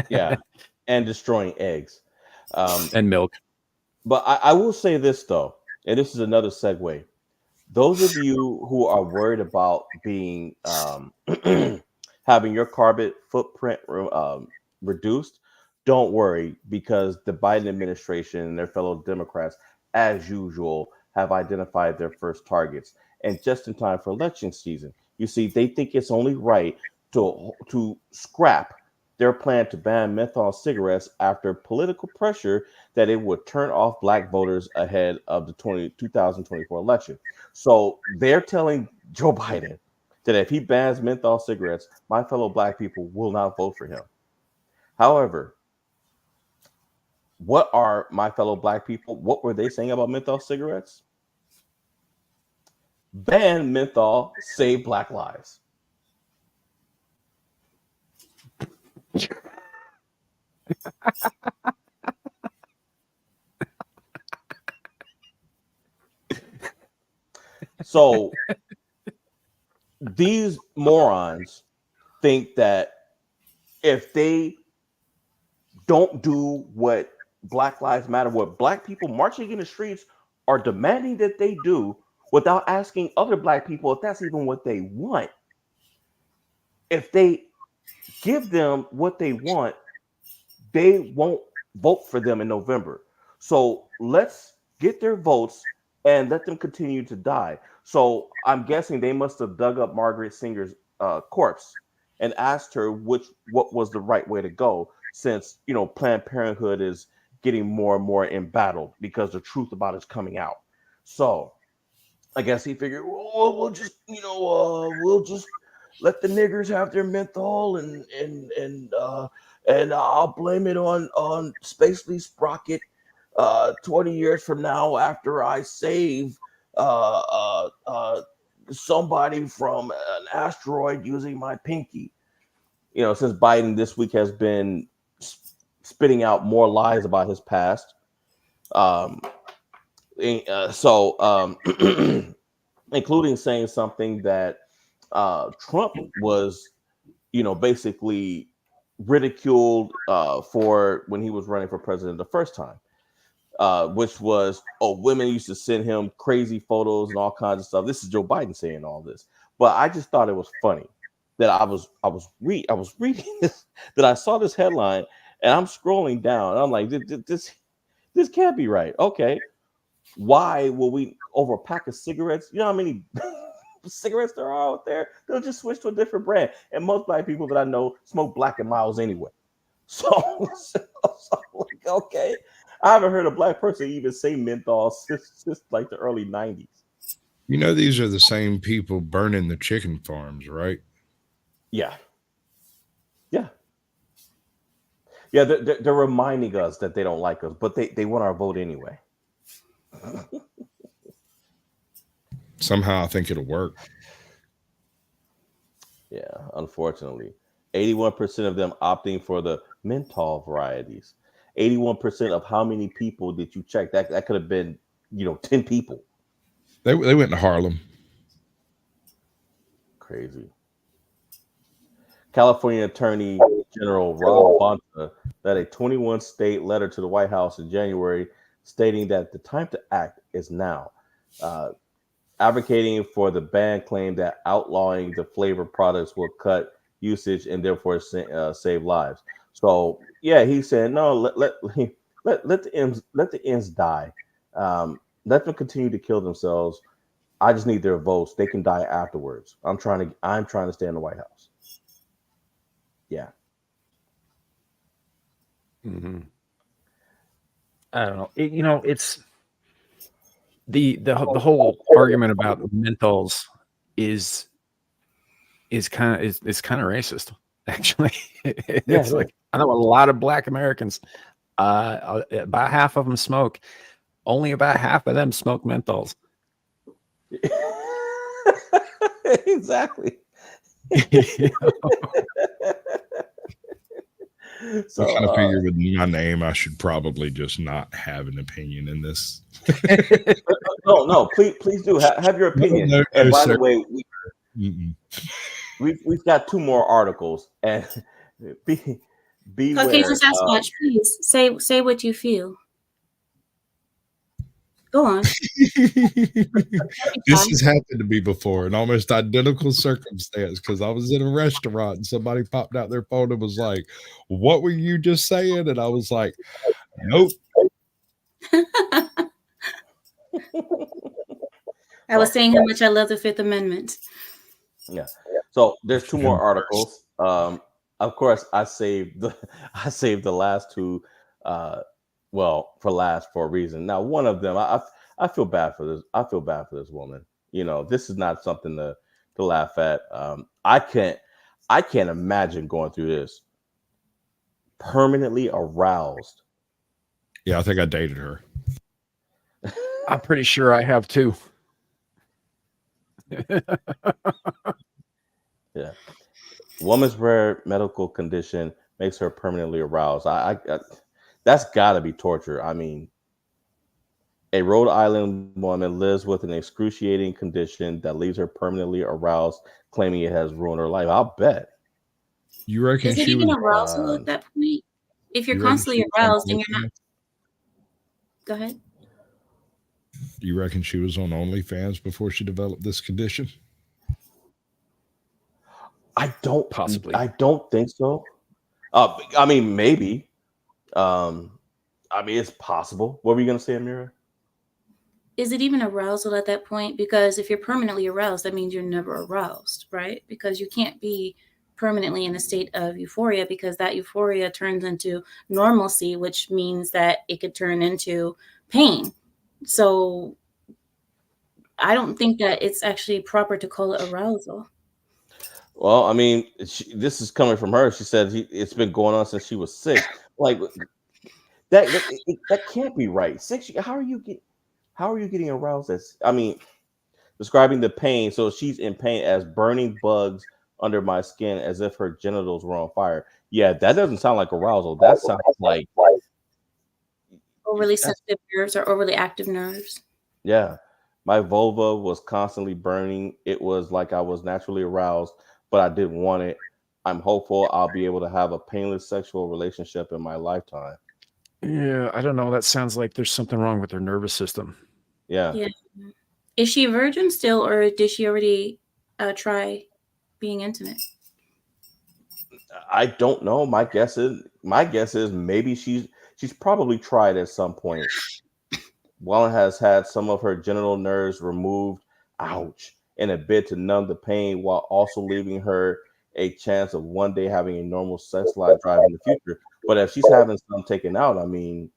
Yeah. And destroying eggs. And milk. But I will say this, though, and this is another segue. Those of you who are worried about being having your carbon footprint reduced, don't worry, because the Biden administration and their fellow Democrats, as usual, have identified their first targets, and just in time for election season. You see, they think it's only right to scrap their plan to ban menthol cigarettes after political pressure that it would turn off black voters ahead of the 2024 election. So they're telling Joe Biden that if he bans menthol cigarettes, my fellow black people will not vote for him. However, what are my fellow black people? What were they saying about menthol cigarettes? Ban menthol, save black lives. So these morons think that if they don't do what Black Lives Matter, what black people marching in the streets are demanding that they do, without asking other black people if that's even what they want, if they give them what they want, they won't vote for them in November. So let's get their votes and let them continue to die. So I'm guessing they must have dug up Margaret Singer's corpse and asked her what was the right way to go, since Planned Parenthood is getting more and more embattled because the truth about it's coming out. So I guess he figured, well, we'll just let the niggers have their menthol, and I'll blame it on Spacely Sprocket 20 years from now after I save somebody from an asteroid using my pinky. Since Biden this week has been spitting out more lies about his past. Including saying something that Trump was, basically ridiculed for when he was running for president the first time, which was, women used to send him crazy photos and all kinds of stuff. This is Joe Biden saying all this, but I just thought it was funny that I was reading this, that I saw this headline, and I'm scrolling down, and I'm like, this can't be right. Okay. Why will we, over a pack of cigarettes? You know how many cigarettes there are out there? They'll just switch to a different brand. And most black people that I know smoke Black and Miles anyway. So like, okay. I haven't heard a black person even say menthol since like the early 90s. These are the same people burning the chicken farms, right? Yeah. Yeah. Yeah, they're reminding us that they don't like us, but they want our vote anyway. Somehow I think it'll work. Yeah, unfortunately. 81% of them opting for the menthol varieties. 81% of how many people did you check? That could have been, 10 people. They went to Harlem. Crazy. California Attorney General Rob Bonta led a 21-state letter to the White House in January stating that the time to act is now. Advocating for the ban, claim that outlawing the flavor products will cut usage and therefore save lives. So yeah, he said no. Let the ends die. Let them continue to kill themselves. I just need their votes. They can die afterwards. I'm trying to stay in the White House. Yeah. Mhm. I don't know. It's the whole argument about mentals is kind of racist. Actually, Yeah, it's it is. like I know a lot of Black Americans. About half of them smoke. Only about half of them smoke menthols. Exactly. So I kind of figure with my name, I should probably just not have an opinion in this. no, please do have your opinion. No, And by sir. the way, Mm-mm. we've got 2 more articles, and beware. Caucasian Sasquatch, please say what you feel. Go on. This has happened to me before, an almost identical circumstance, because I was in a restaurant and somebody popped out their phone and was like, "What were you just saying?" And I was like, "Nope." I was saying how much I love the Fifth Amendment. Yeah. So there's 2 more articles. Of course, I saved the last 2. Well, for last for a reason. Now, one of them, I feel bad for this. I feel bad for this woman. This is not something to laugh at. I can't imagine going through this. Permanently aroused. Yeah, I think I dated her. I'm pretty sure I have too. Yeah. Woman's rare medical condition makes her permanently aroused. I that's got to be torture. I mean, a Rhode Island woman lives with an excruciating condition that leaves her permanently aroused, claiming it has ruined her life. I'll bet. You reckon Is it she even was? arousal at that point? If you're You reckon constantly she was on aroused and you're not. OnlyFans? Go ahead. You reckon she was on OnlyFans before she developed this condition? I don't Possibly. I don't think so. I mean, maybe. I mean, it's possible. What were you gonna say, Amira? Is it even arousal at that point? Because if you're permanently aroused, that means you're never aroused, right? Because you can't be permanently in a state of euphoria, because that euphoria turns into normalcy, which means that it could turn into pain. So I don't think that it's actually proper to call it arousal. Well, I mean, this is coming from her. She said it's been going on since she was 6. Like that can't be right. 6. How are you getting aroused? I mean, describing the pain. So she's in pain as burning bugs under my skin, as if her genitals were on fire. Yeah, that doesn't sound like arousal. That sounds like Overly sensitive nerves or overly active nerves. yeah. My vulva was constantly burning. It was like I was naturally aroused, but I didn't want it. I'm hopeful I'll be able to have a painless sexual relationship in my lifetime. Yeah, I don't know. That sounds like there's something wrong with their nervous system. Yeah. Yeah. Is she a virgin still, or did she already try being intimate? I don't know. My guess is maybe she's probably tried at some point. Wallen has had some of her genital nerves removed, ouch, in a bid to numb the pain, while also leaving her a chance of one day having a normal sex life drive in the future. But if she's having some taken out, I mean,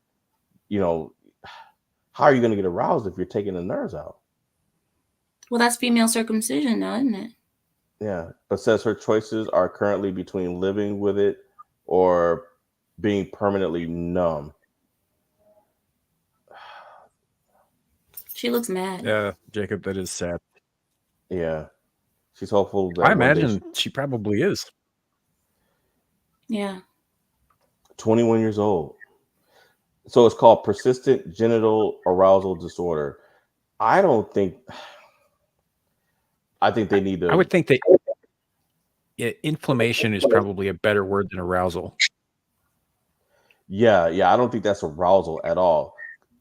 how are you going to get aroused if you're taking the nerves out? Well, that's female circumcision now, isn't it? Yeah, but says her choices are currently between living with it or being permanently numb. She looks mad. Yeah, Jacob, that is sad. Yeah, she's hopeful that I one day imagine she probably is. Yeah. 21 years old. So it's called persistent genital arousal disorder. I think they need to. I would think that inflammation is probably a better word than arousal. Yeah. I don't think that's arousal at all.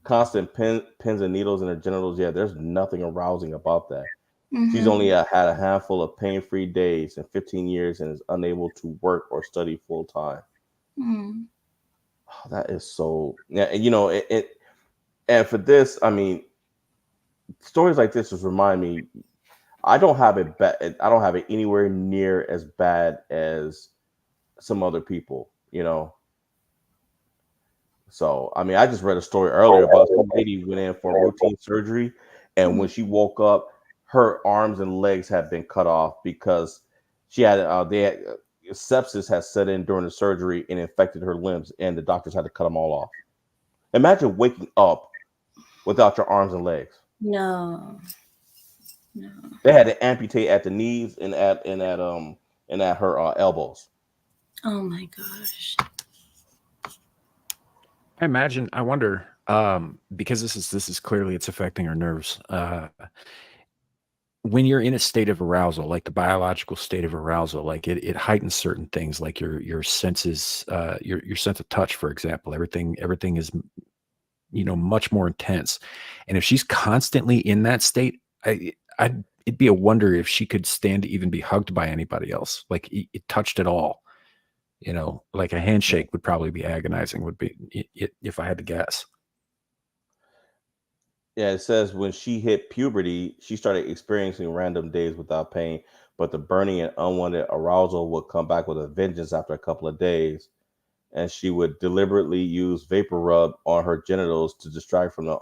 Constant pins and needles in her genitals. Yeah, there's nothing arousing about that. Mm-hmm. She's only had a handful of pain-free days in 15 years and is unable to work or study full time. Mm. Oh, that is so. Yeah, and and for this, I mean, stories like this just remind me. I don't have it bad. I don't have it anywhere near as bad as some other people. So, I mean, I just read a story earlier about some lady went in for routine surgery, and when she woke up, her arms and legs had been cut off because she had sepsis had set in during the surgery and infected her limbs, and the doctors had to cut them all off. Imagine waking up without your arms and legs. No. They had to amputate at the knees and at her elbows. Oh my gosh. I wonder, because this is clearly it's affecting our nerves. When you're in a state of arousal, like the biological state of arousal, like it heightens certain things, like your senses, your sense of touch, for example. Everything is, much more intense. And if she's constantly in that state, it'd be a wonder if she could stand to even be hugged by anybody else, like it touched at all. Like a handshake would probably be agonizing, would be if I had to guess. Yeah, it says when she hit puberty, she started experiencing random days without pain, but the burning and unwanted arousal would come back with a vengeance after a couple of days. And she would deliberately use vapor rub on her genitals to distract from the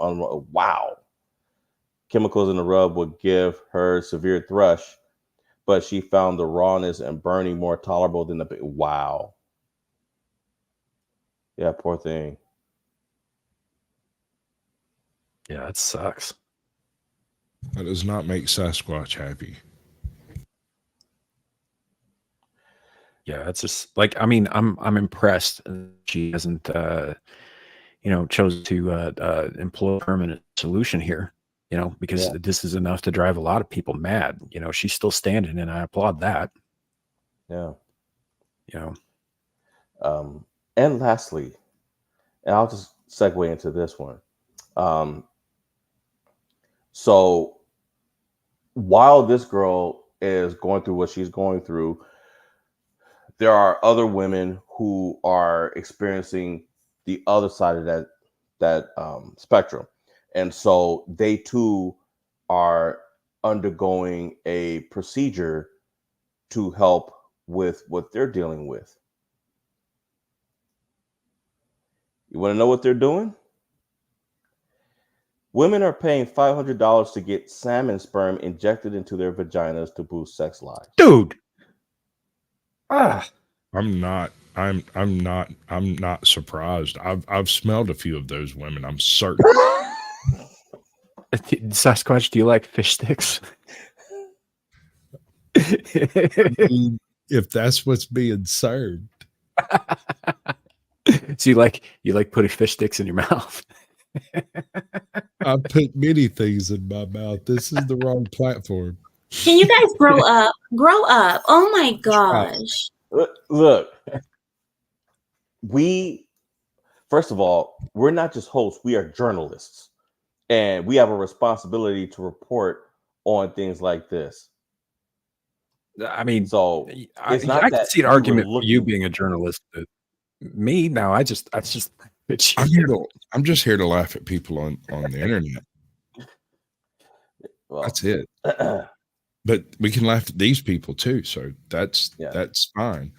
wow. Chemicals in the rub would give her severe thrush, but she found the rawness and burning more tolerable than the wow. Yeah, poor thing. Yeah, it sucks. That does not make Sasquatch happy. Yeah, it's just like, I mean, I'm impressed she hasn't chosen to employ a permanent solution here, because this is enough to drive a lot of people mad. She's still standing, and I applaud that. Yeah. And lastly, and I'll just segue into this one. So while this girl is going through what she's going through, there are other women who are experiencing the other side of that spectrum. And so they too are undergoing a procedure to help with what they're dealing with. You want to know what they're doing? Women are paying $500 to get salmon sperm injected into their vaginas to boost sex lives. Dude. I'm not surprised. I've smelled a few of those women. I'm certain. Sasquatch, do you like fish sticks? If that's what's being served. So you like putting fish sticks in your mouth? I put many things in my mouth. This is the wrong platform. Can you guys grow up? Grow up. Oh my gosh. Look, first of all, we're not just hosts, we are journalists. And we have a responsibility to report on things like this. I mean, so it's not I that can see an argument for you being a journalist. But me, no, I'm just I'm just here to laugh at people on the internet. Well, that's it. But we can laugh at these people too, so that's fine.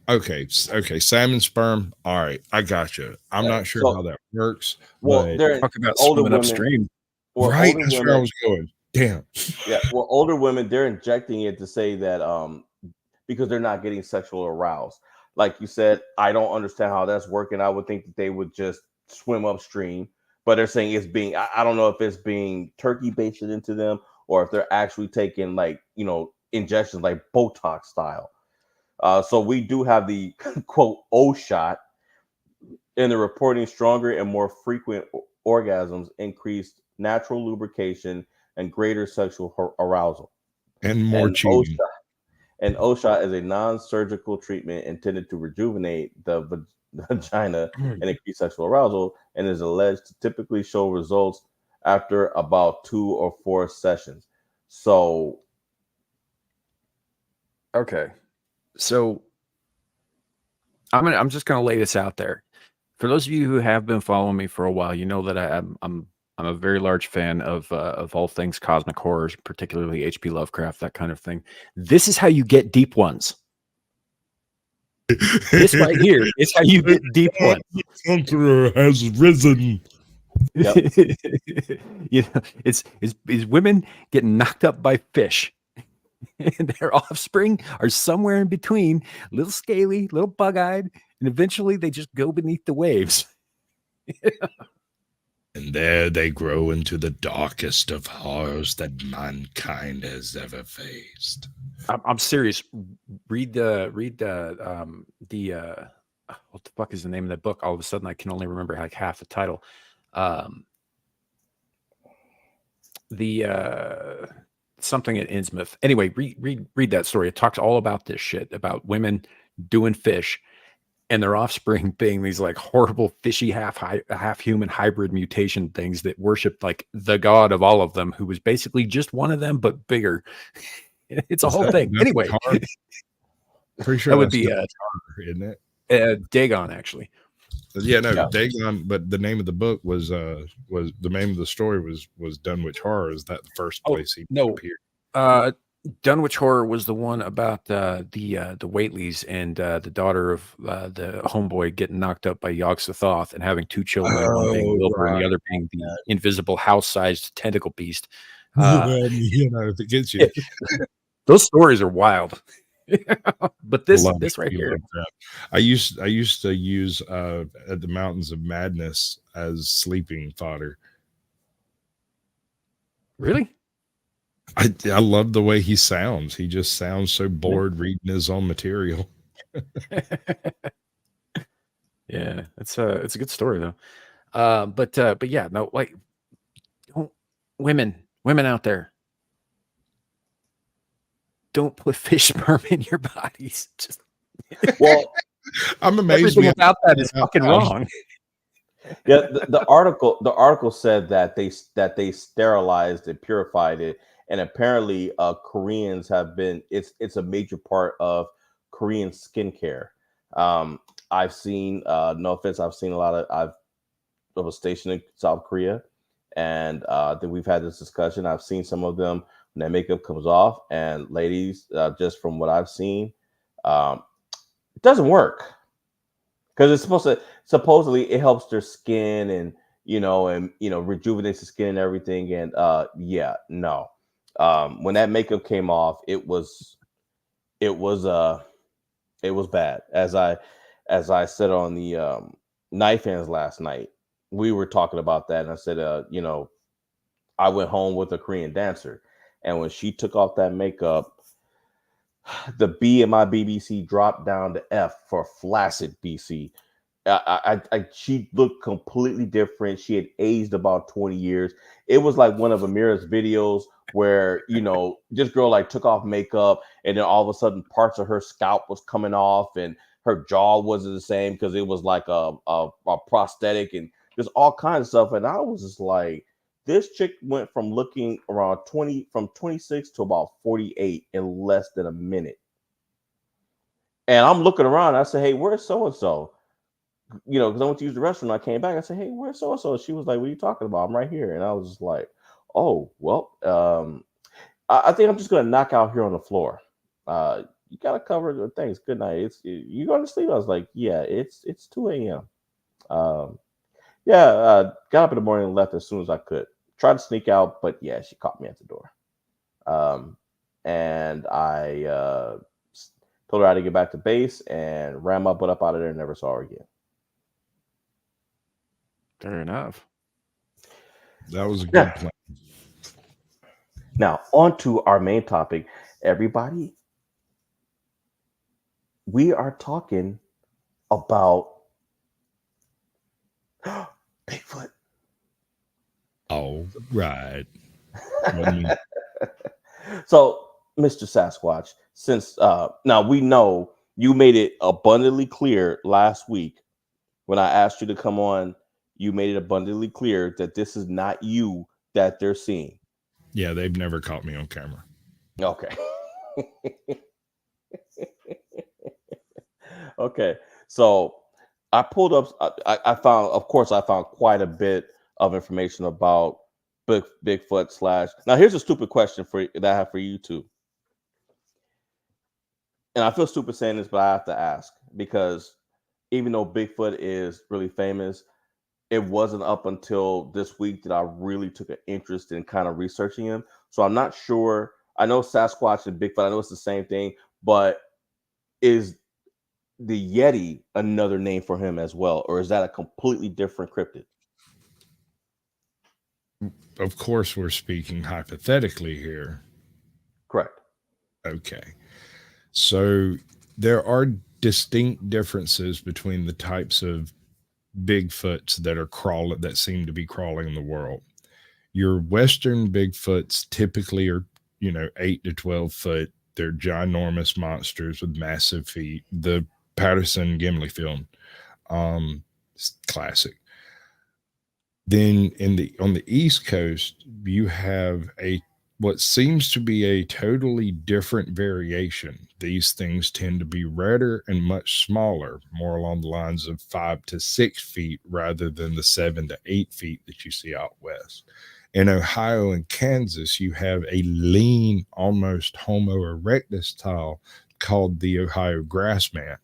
Okay, salmon sperm. All right, I got you. I'm not sure how that works. Well, they're talking about swimming upstream, right? That's where I was going. Damn. Yeah. Well, older women, they're injecting it to say that because they're not getting sexual aroused. Like you said, I don't understand how that's working. I would think that they would just swim upstream, but they're saying it's being. I don't know if it's being turkey baited into them or if they're actually taking injections like Botox style. So we do have the quote O shot, and the reporting stronger and more frequent orgasms, increased natural lubrication, and greater sexual arousal. And more cheating. And O shot is a non-surgical treatment intended to rejuvenate the vagina and increase sexual arousal, and is alleged to typically show results after about 2 or 4 sessions. So, okay. So I'm just gonna lay this out there. For those of you who have been following me for a while, you know that I'm a very large fan of all things cosmic horrors, particularly H.P. Lovecraft, that kind of thing. This is how you get deep ones. This right here is how you get deep ones. The conqueror has risen. Yep. You know, it's women getting knocked up by fish. And their offspring are somewhere in between, little scaly, little bug-eyed, and eventually they just go beneath the waves. And there they grow into the darkest of horrors that mankind has ever faced. I'm serious. Read the what the fuck is the name of that book? All of a sudden, I can only remember like half the title. Something at Innsmouth. Anyway, read that story. It talks all about this shit, about women doing fish and their offspring being these like horrible fishy half human hybrid mutation things that worship like the god of all of them, who was basically just one of them but bigger. It's a whole thing. Anyway, pretty sure that would that's be Qatar, isn't it? Dagon, actually. Yeah, no, Yeah. Dagon. But the name of the book was the name of the story was Dunwich Horror. Is that the first place he appeared? Dunwich Horror was the one about the Whateleys and the daughter of the homeboy getting knocked up by Yog-Sothoth and having two children, one being Wilbur and the other being the invisible house-sized tentacle beast. You know, if it gets you. Those stories are wild. But this right here, I used to use at the Mountains of Madness as sleeping fodder. Really? I love the way he sounds. He just sounds so bored reading his own material. Yeah, it's a good story though. But yeah, no, like women out there, don't put fish sperm in your bodies. Just Well, I'm amazed everything about that is fucking wrong. yeah, the article said that they sterilized and purified it, and apparently Koreans have been it's a major part of Korean skincare. I've seen no offense, I've seen a lot of I was stationed in South Korea, and then we've had this discussion. I've seen some of them when their makeup comes off, and ladies, just from what I've seen, it doesn't work because it's supposedly it helps their skin and rejuvenates the skin and everything. And when that makeup came off, it was bad. As I said on the Knife Hands last night, we were talking about that, and I said, I went home with a Korean dancer, and when she took off that makeup, the B in my BBC dropped down to F for flaccid BC. She looked completely different. She had aged about 20 years. It was like one of Amira's videos where, this girl like took off makeup and then all of a sudden parts of her scalp was coming off and her jaw wasn't the same because it was like a prosthetic and there's all kinds of stuff. And I was just like, this chick went from looking around 26 to about 48 in less than a minute. And I'm looking around. I said, hey, where's so-and-so? Because I went to use the restroom. I came back. I said, hey, where's so-and-so? She was like, what are you talking about? I'm right here. And I was just like, oh, well, I think I'm just going to knock out here on the floor. You got to cover the things. Good night. You going to sleep? I was like, yeah, it's 2 a.m. Got up in the morning and left as soon as I could. Tried to sneak out, but yeah, she caught me at the door. And I told her I had to get back to base and ran my butt up out of there and never saw her again. Fair enough. That was a good plan. Now, on to our main topic. Everybody, we are talking about Bigfoot. All right. So, Mr. Sasquatch, since now we know you made it abundantly clear last week when I asked you to come on, you made it abundantly clear that this is not you that they're seeing. Yeah, they've never caught me on camera. Okay. Okay. So I pulled up, I found quite a bit of information about Bigfoot / Now, here's a stupid question that I have for you two. And I feel stupid saying this, but I have to ask. because even though Bigfoot is really famous, it wasn't up until this week that I really took an interest in kind of researching him. So I'm not sure. I know Sasquatch and Bigfoot, I know it's the same thing, but is the Yeti another name for him as well? Or is that a completely different cryptid? Of course, we're speaking hypothetically here. Correct. Okay. So there are distinct differences between the types of Bigfoots that seem to be crawling in the world. Your Western Bigfoots typically are, 8 to 12 foot. They're ginormous monsters with massive feet. The Patterson Gimli film, classic. Then on the East Coast, you have what seems to be a totally different variation. These things tend to be redder and much smaller, more along the lines of 5 to 6 feet rather than the 7 to 8 feet that you see out west. In Ohio and Kansas, you have a lean, almost Homo erectus style called the Ohio grassman.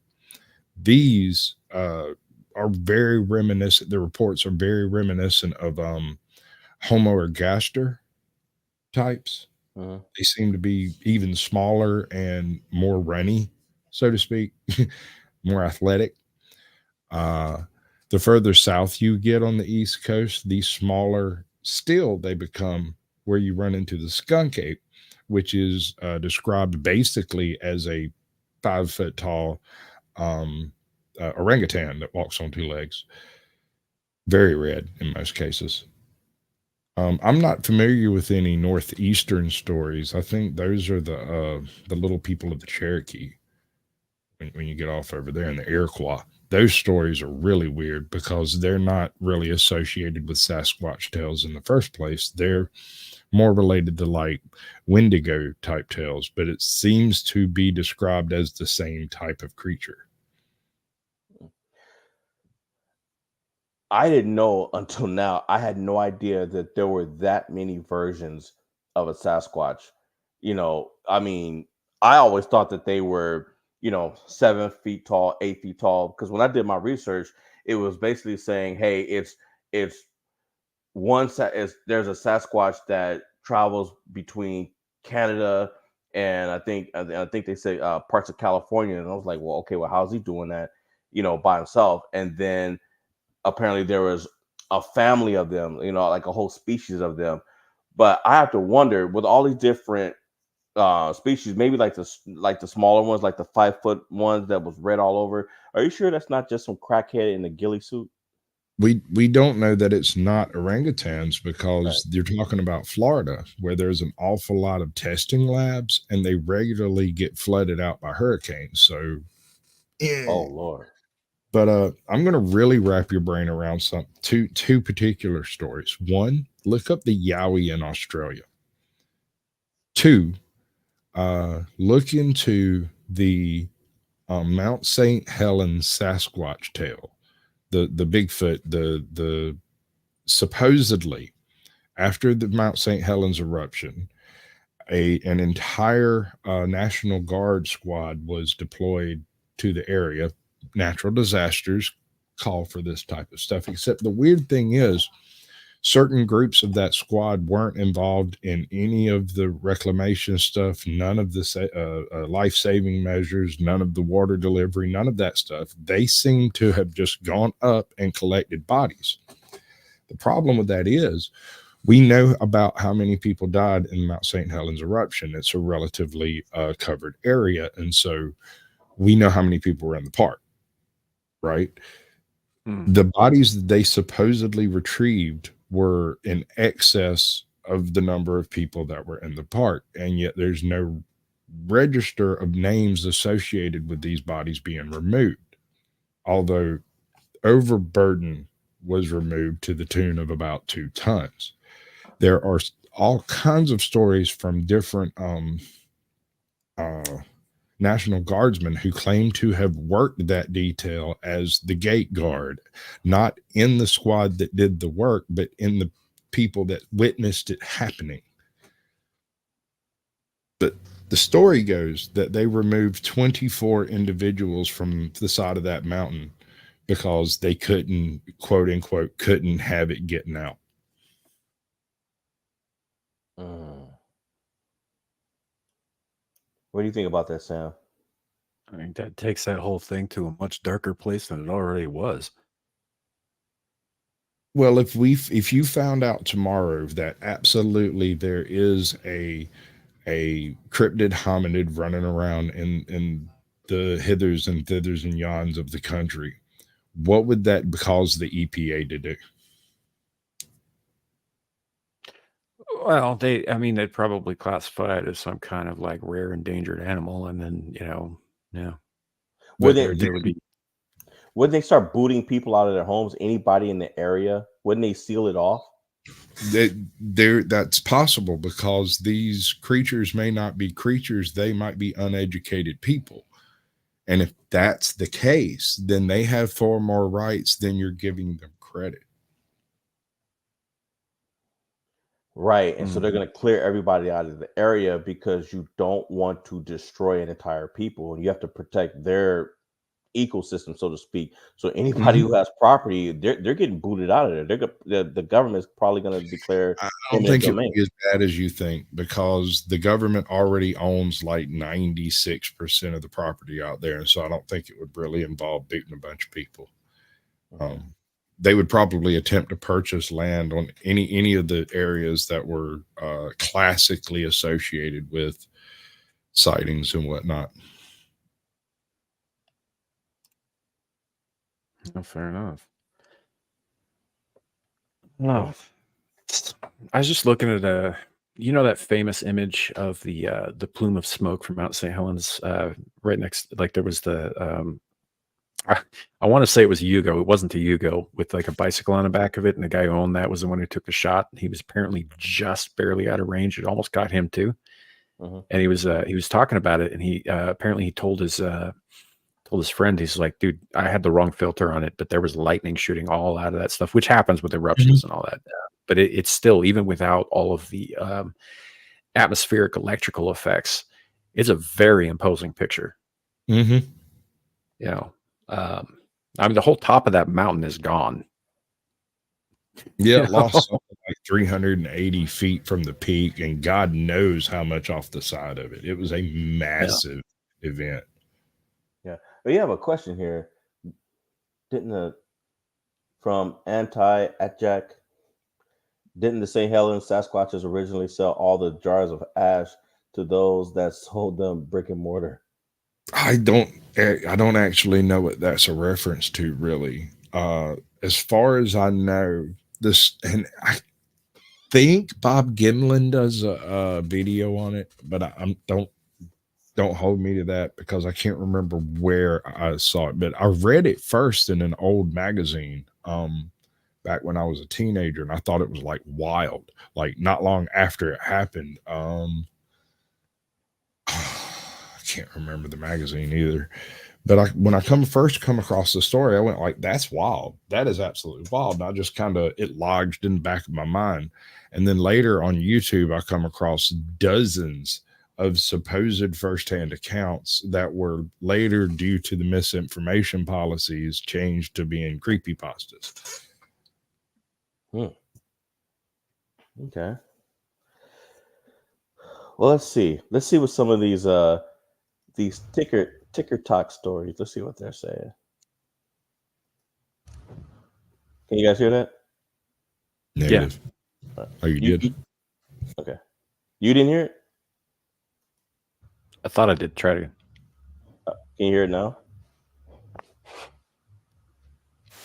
These are very reminiscent. The reports are very reminiscent of Homo ergaster types. They seem to be even smaller and more runny, so to speak, more athletic. The further south you get on the East Coast, the smaller still they become, where you run into the skunk ape, which is described basically as a 5 foot tall orangutan that walks on 2 legs. Very red in most cases. I'm not familiar with any northeastern stories. I think those are the little people of the Cherokee. When you get off over there in the Iroquois, those stories are really weird because they're not really associated with Sasquatch tales in the first place. They're more related to like Wendigo type tales, but it seems to be described as the same type of creature. I didn't know until now. I had no idea that there were that many versions of a Sasquatch. I mean, I always thought that they were, 7 feet tall, 8 feet tall. Because when I did my research, it was basically saying, hey, it's there's a Sasquatch that travels between Canada and I think they say parts of California. And I was like, well, okay, well, how's he doing that, by himself? And then apparently there was a family of them, like a whole species of them. But I have to wonder, with all these different species, maybe like the smaller ones, like the 5 foot ones that was red all over. Are you sure that's not just some crackhead in a ghillie suit? We don't know that it's not orangutans because You're talking about Florida, where there's an awful lot of testing labs and they regularly get flooded out by hurricanes. So, Oh Lord. But I'm going to really wrap your brain around two particular stories. One, look up the Yowie in Australia. 2, look into the Mount St. Helens Sasquatch tale. The Bigfoot, the supposedly after the Mount St. Helens eruption, an entire National Guard squad was deployed to the area. Natural disasters call for this type of stuff, except the weird thing is certain groups of that squad weren't involved in any of the reclamation stuff, none of the life-saving measures, none of the water delivery, none of that stuff. They seem to have just gone up and collected bodies. The problem with that is we know about how many people died in Mount St. Helens eruption. It's a relatively covered area, and so we know how many people were in the park, right? The bodies that they supposedly retrieved were in excess of the number of people that were in the park, and yet there's no register of names associated with these bodies being removed, although overburden was removed to the tune of about 2 tons. There are all kinds of stories from different National Guardsmen who claim to have worked that detail as the gate guard, not in the squad that did the work, but in the people that witnessed it happening. But The story goes that they removed 24 individuals from the side of that mountain because they couldn't, quote unquote, couldn't have it getting out. What do you think about that, Sam? I mean, that takes that whole thing to a much darker place than it already was. Well, if you found out tomorrow that absolutely there is a cryptid hominid running around in the hithers and thithers and yons of the country, what would that cause the EPA to do? Well, they'd probably classify it as some kind of like rare endangered animal, and then yeah. Would But they there would be. Wouldn't they start booting people out of their homes? Anybody in the area? Wouldn't they seal it off? That's possible because these creatures may not be creatures; they might be uneducated people. And if that's the case, then they have far more rights than you're giving them credit. Right. And so they're going to clear everybody out of the area because you don't want to destroy an entire people, and you have to protect their ecosystem, so to speak. So anybody who has property, they're getting booted out of there. The government's probably going to declare. I don't think it would be as bad as you think, because the government already owns like 96% of the property out there. And so I don't think it would really involve booting a bunch of people. They would probably attempt to purchase land on any of the areas that were classically associated with sightings and whatnot. Oh, fair enough. No, I was just looking at that famous image of the plume of smoke from Mount St. Helens, right next, like there was the I want to say it was Yugo. It wasn't the Yugo with like a bicycle on the back of it, and the guy who owned that was the one who took the shot. He was apparently just barely out of range. It almost got him too. And he was talking about it, and he apparently he told his friend, he's like, dude, I had the wrong filter on it, but there was lightning shooting all out of that stuff, which happens with eruptions and all that. But it's still, even without all of the atmospheric electrical effects, it's a very imposing picture. I mean, the whole top of that mountain is gone. Yeah, it lost something like 380 feet from the peak, and God knows how much off the side of it. It was a massive event. Yeah. But you have a question here. From Anti-Atjack, didn't the St. Helens Sasquatches originally sell all the jars of ash to those that sold them brick and mortar? I don't actually know what that's a reference to, really. As far as I know, this, and I think Bob Gimlin does a video on it, but I don't hold me to that because I can't remember where I saw it. But I read it first in an old magazine back when I was a teenager, and I thought it was like wild. Like not long after it happened, I can't remember the magazine either. But when I first come across the story, I went like, that's wild. That is absolutely wild. And I just it lodged in the back of my mind. And then later on YouTube, I come across dozens of supposed firsthand accounts that were later, due to the misinformation policies, changed to being creepypastas. Okay. Well, let's see what some of these ticker talk stories. Let's see what they're saying. Can you guys hear that? Negative. Yeah. Oh, you did? Okay. You didn't hear it? I thought I did. Try it again. Can you hear it now?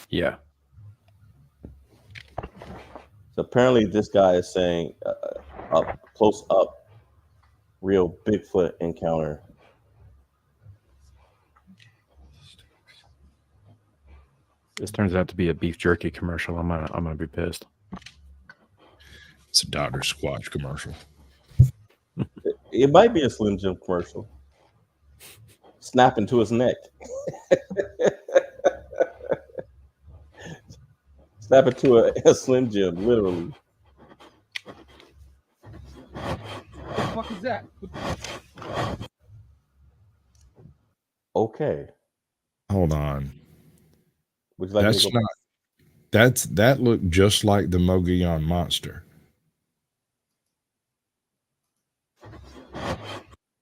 Yeah. So apparently this guy is saying close up real Bigfoot encounter. This turns out to be a beef jerky commercial. I'm gonna be pissed. It's a Dr. Squatch commercial. It might be a Slim Jim commercial. Snapping to his neck. Snapping to a Slim Jim, literally. What the fuck is that? Okay. Hold on. Would you like me to That's go not. That looked just like the Mogollon monster.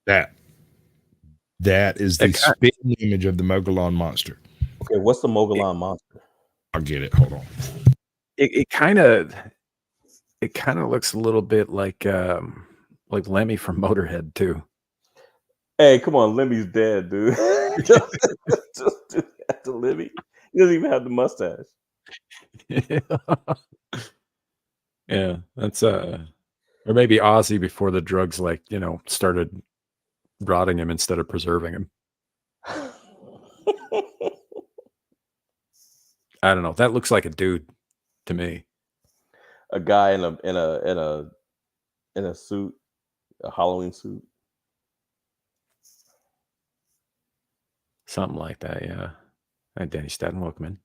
That is the spitting image of the Mogollon monster. Okay, what's the Mogollon monster? I'll get it. Hold on. It kind of looks a little bit like Lemmy from Motorhead too. Hey, come on, Lemmy's dead, dude. Just do that to Lemmy. He doesn't even have the mustache. Yeah, that's or maybe Ozzy before the drugs started rotting him instead of preserving him. I don't know. That looks like a dude to me. A guy in a suit, a Halloween suit. Something like that, yeah. And Danny Staten, welcome in.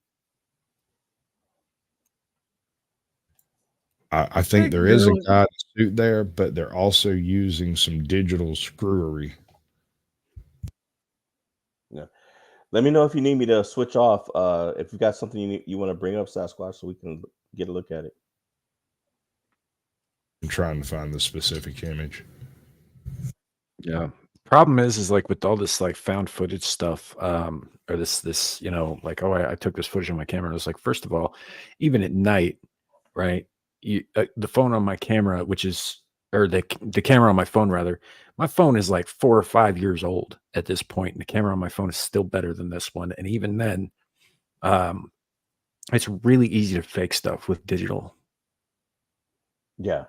I think there is a guy in a suit there, but they're also using some digital screwery. Yeah. Let me know if you need me to switch off. If you've got something you want to bring up, Sasquatch, so we can get a look at it. I'm trying to find the specific image. Yeah. Problem is like with all this like found footage stuff, or this, I took this footage on my camera. And it's like, first of all, even at night, right? The phone on my camera, or the camera on my phone rather, my phone is like 4 or 5 years old at this point, and the camera on my phone is still better than this one. And even then, it's really easy to fake stuff with digital. Yeah.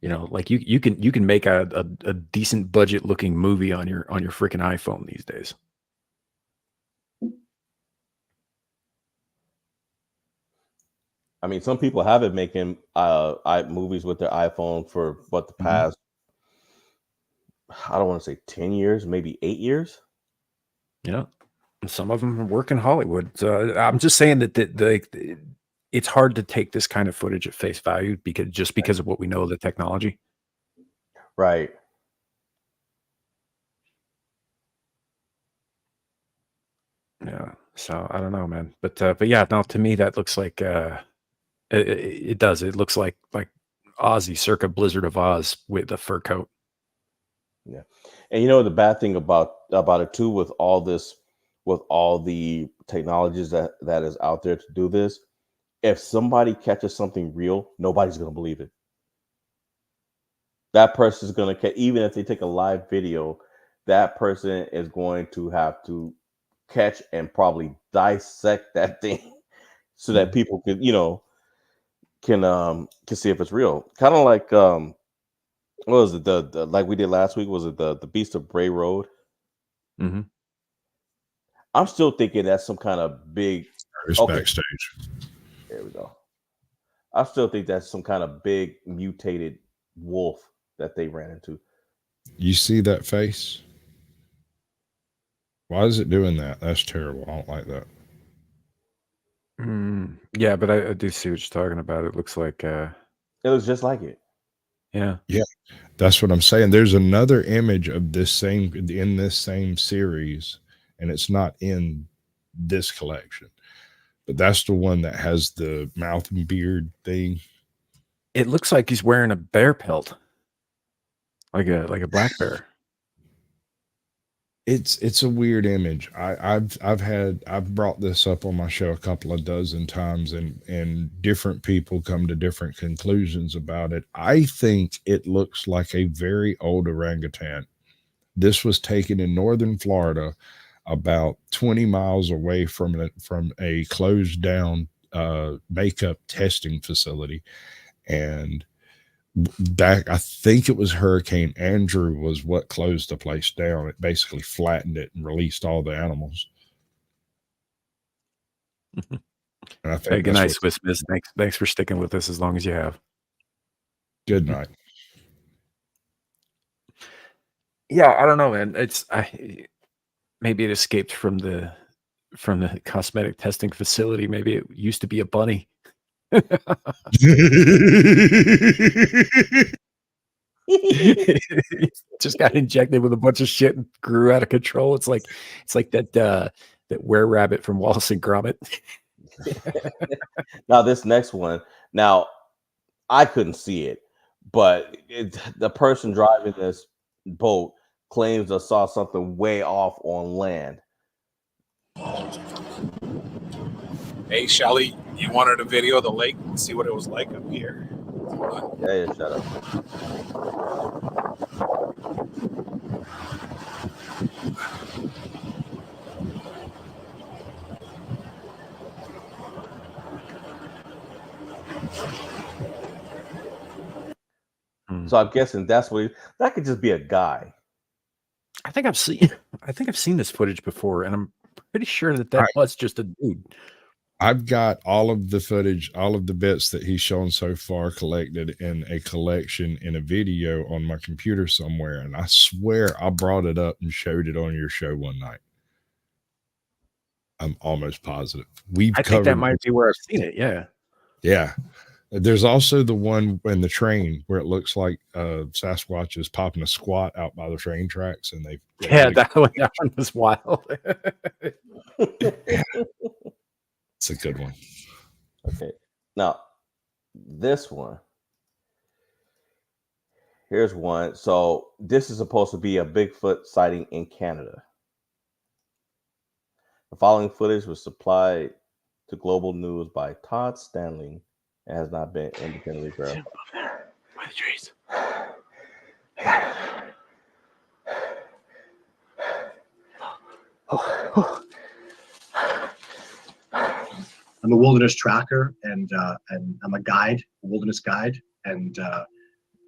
Like you can make a decent budget looking movie on your freaking iPhone these days. I mean, some people have been making movies with their iPhone for the past, I don't want to say 10 years, maybe 8 years. Yeah. And some of them work in Hollywood. I'm just saying that it's hard to take this kind of footage at face value because of what we know of the technology. Right. Yeah. So I don't know, man. But yeah, no, to me that looks like it does. It looks like Ozzy circa Blizzard of Oz with a fur coat. Yeah. And the bad thing about it too, with all the technologies that is out there to do this, if somebody catches something real, nobody's going to believe it. That person is going to even if they take a live video, that person is going to have to catch and probably dissect that thing so that people can see if it's real. Kind of like what was it, the like we did last week, was it the Beast of Bray Road? Mm-hmm. I'm still thinking that's some kind of big backstage. There we go. I still think that's some kind of big mutated wolf that they ran into. You see that face? Why is it doing that? That's terrible. I don't like that. Yeah, but I do see what you're talking about. It looks like it looks just like it. Yeah. Yeah. That's what I'm saying. There's another image of in this same series, and it's not in this collection. But that's the one that has the mouth and beard thing. It looks like he's wearing a bear pelt. Like a black bear. It's a weird image. I've brought this up on my show a couple of dozen times, and different people come to different conclusions about it. I think it looks like a very old orangutan. This was taken in northern Florida, about 20 miles away from a closed down makeup testing facility, and back, I think it was Hurricane Andrew was what closed the place down. It basically flattened it and released all the animals. And I think good night, Swiss Miss. Thanks for sticking with us as long as you have. Good night. Yeah, I don't know, man. Maybe it escaped from the cosmetic testing facility. Maybe it used to be a bunny. Just got injected with a bunch of shit and grew out of control. It's like that were rabbit from Wallace and Gromit. Now this next one. Now I couldn't see it, but the person driving this boat claims they saw something way off on land. Hey, Shelly, you wanted a video of the lake and see what it was like up here? Yeah, shut up. So I'm guessing that's what that could just be a guy. I think I've seen this footage before, and I'm pretty sure that was just a dude. I've got all of the footage, all of the bits that he's shown so far collected in a collection in a video on my computer somewhere. And I swear I brought it up and showed it on your show one night. I'm almost positive. I think that might be where I've seen it. Yeah. Yeah. There's also the one in the train where it looks like Sasquatch is popping a squat out by the train tracks. And that one was wild. It's a good one. Okay. Now, this one. Here's one. So this is supposed to be a Bigfoot sighting in Canada. The following footage was supplied to Global News by Todd Stanley and has not been independently verified. By the trees. I'm a wilderness tracker and I'm a guide, a wilderness guide, and I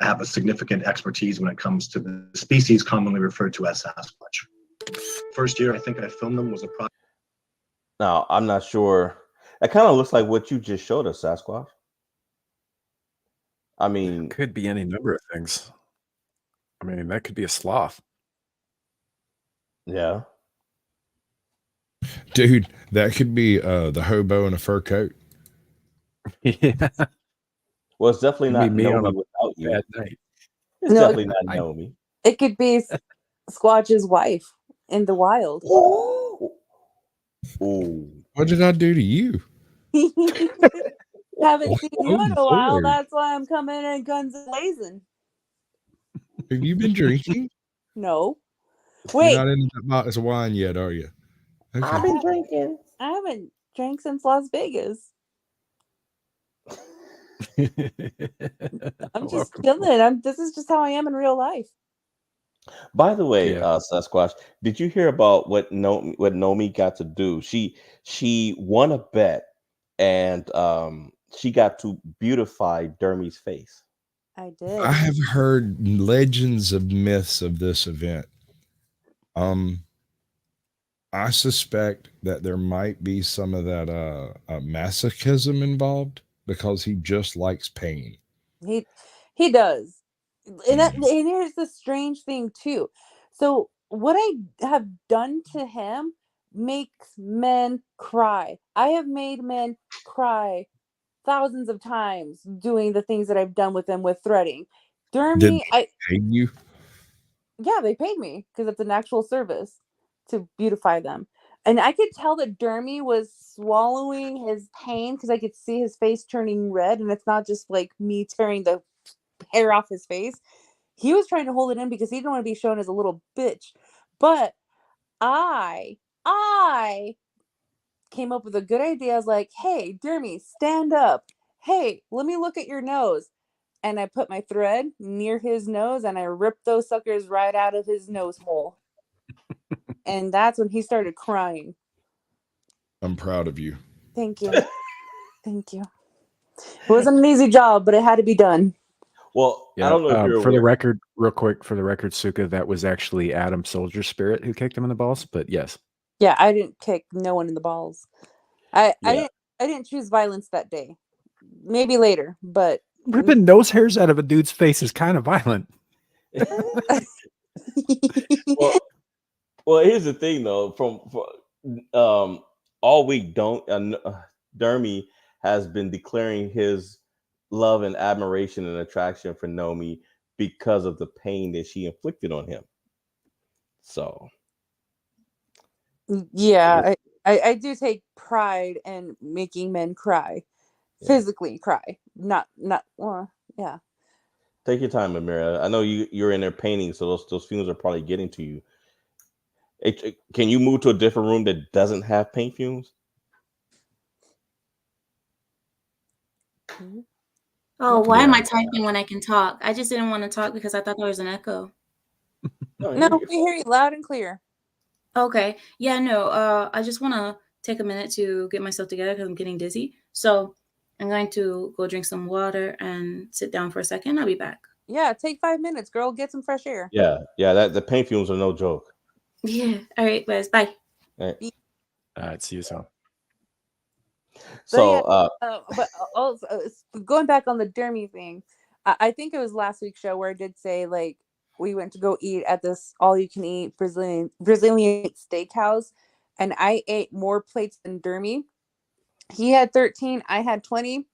have a significant expertise when it comes to the species commonly referred to as Sasquatch. First year I think I filmed them was a project. Now, I'm not sure. It kind of looks like what you just showed us, Sasquatch. I mean, could be any number of things. I mean, that could be a sloth. Yeah. Dude, that could be the hobo in a fur coat. Yeah. Well, it's definitely not me on Nomi a without you. bad night. It's No, definitely not Nomi. It could be Squatch's wife in the wild. Ooh. What did I do to you? Haven't seen you in a while. Lord. That's why I'm coming in guns blazing. Have you been drinking? No. You're Wait, not in that box of wine yet, are you? Okay. I've been drinking. I haven't drank since Las Vegas. I'm just chilling. This is just how I am in real life. By the way, Yeah. Sasquatch, did you hear about what Nomi got to do? She won a bet and she got to beautify Dermy's face. I did. I have heard legends of myths of this event. I suspect that there might be some of that masochism involved because he just likes pain. He does. And here's the strange thing too. So what I have done to him makes men cry. I have made men cry thousands of times doing the things that I've done with them with threading. Dermy, Pay you? yeah, they paid me because it's an actual service to beautify them. And I could tell that Dermy was swallowing his pain because I could see his face turning red. And it's not just like me tearing the hair off his face. He was trying to hold it in because he didn't want to be shown as a little bitch. But I came up with a good idea. I was like, hey, Dermy, stand up. Hey, let me look at your nose. And I put my thread near his nose and I ripped those suckers right out of his nose hole. And that's when he started crying. I'm proud of you. Thank you. Thank you. It wasn't an easy job, but it had to be done. Well, Yeah, I don't know if you're for aware. the record, real quick, for the record, Suka, that was actually Adam Soldier Spirit who kicked him in the balls. But yes. Yeah, I didn't kick no one in the balls. I didn't choose violence that day. Maybe later, but Ripping nose hairs out of a dude's face is kind of violent. Well, here's the thing though. From all week, Dermy has been declaring his love and admiration and attraction for Nomi because of the pain that she inflicted on him. So Yeah, I do take pride in making men cry, physically cry, not well, yeah. take your time, Amira. I know you're in there painting, so those fumes are probably getting to you. Can you move to a different room that doesn't have paint fumes? Oh, why am I Yeah. typing when I can talk? I just didn't want to talk because I thought there was an echo. No, we hear you loud and clear. Okay. Yeah, no, I just want to take a minute to get myself together because I'm getting dizzy. So I'm going to go drink some water and sit down for a second. I'll be back. Yeah, take 5 minutes, girl. Get some fresh air. Yeah. That the paint fumes are no joke. Yeah. All right, guys. Bye. All right. All right, see you soon. So, but also going back on the Dermy thing, I think it was last week's show where I did say like we went to go eat at this all-you-can-eat Brazilian steakhouse, and I ate more plates than Dermy. He had 13, I had 20.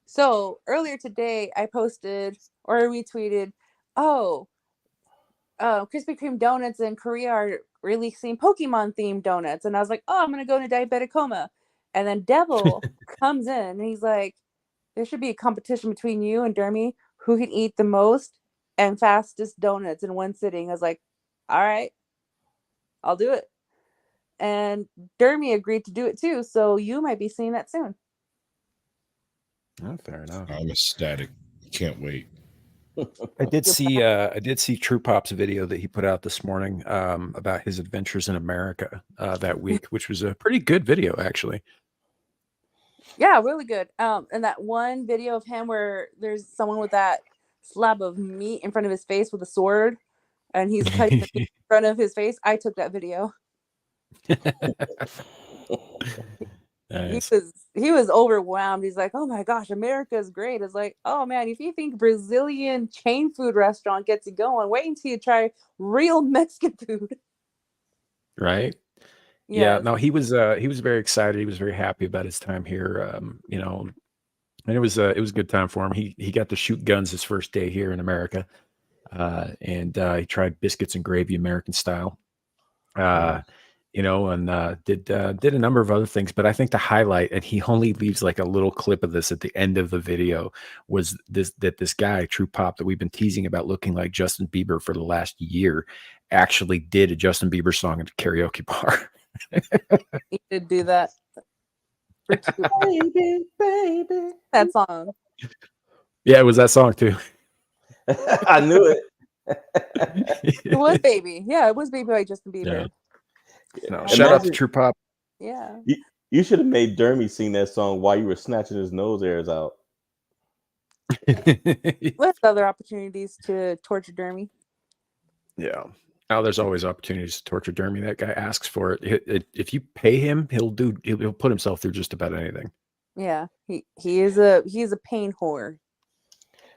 So earlier today, I posted or retweeted, Krispy Kreme donuts in Korea are releasing Pokemon themed donuts, and I was like, oh, I'm gonna go into diabetic coma. And then Devil comes in and he's like, there should be a competition between you and Dermy who can eat the most and fastest donuts in one sitting. I was like, all right, I'll do it. And Dermy agreed to do it too. So you might be seeing that soon. Oh, fair enough. I'm ecstatic. Can't wait. I did see True Pop's video that he put out this morning about his adventures in America that week, which was a pretty good video, actually. Yeah, really good. And that one video of him where there's someone with that slab of meat in front of his face with a sword, and he's cutting the meat in front of his face. I took that video. Nice. He was overwhelmed. He's like, "Oh my gosh, America is great." It's like, "Oh man, if you think Brazilian chain food restaurant gets you going, wait until you try real Mexican food." Right? Yeah. No, he was very excited. He was very happy about his time here. You know, and it was a good time for him. He got to shoot guns his first day here in America, and he tried biscuits and gravy American style. You know, and did a number of other things, but I think the highlight, and he only leaves like a little clip of this at the end of the video, was this guy True Pop that we've been teasing about looking like Justin Bieber for the last year actually did a Justin Bieber song at a karaoke bar. He did do that. Baby, baby. That song. Yeah, it was that song too. I knew it. It was Baby. Yeah, it was Baby by Justin Bieber. Yeah. No, shout out to True Pop. Yeah. You should have made Dermy sing that song while you were snatching his nose hairs out. With other opportunities to torture Dermy. Yeah. Now there's always opportunities to torture Dermy. That guy asks for it. If you pay him, he'll put himself through just about anything. Yeah. He's a pain whore.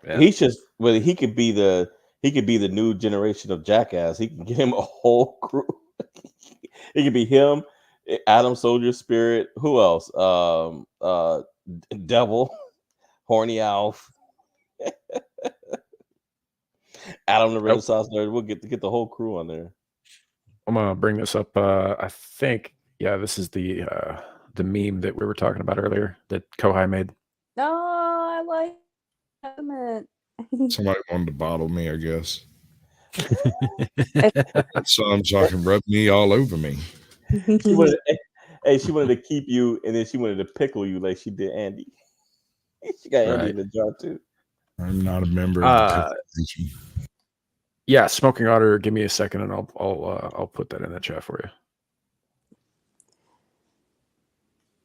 Yeah. He could be the new generation of jackass. He can get him a whole crew. It could be him, Adam Soldier Spirit. Who else? Devil, Horny Alf, Adam the Renaissance Nerd. We'll get the whole crew on there. I'm gonna bring this up. I think, yeah, this is the meme that we were talking about earlier that Kohai made. No, I like it. Somebody wanted to bottle me, I guess. So I can rub me all over me. She wanted to keep you, and then she wanted to pickle you like she did Andy. She got Andy in the jar too. I'm not a member of the pickle. Yeah, Smoking Otter. Give me a second, and I'll put that in the chat for you.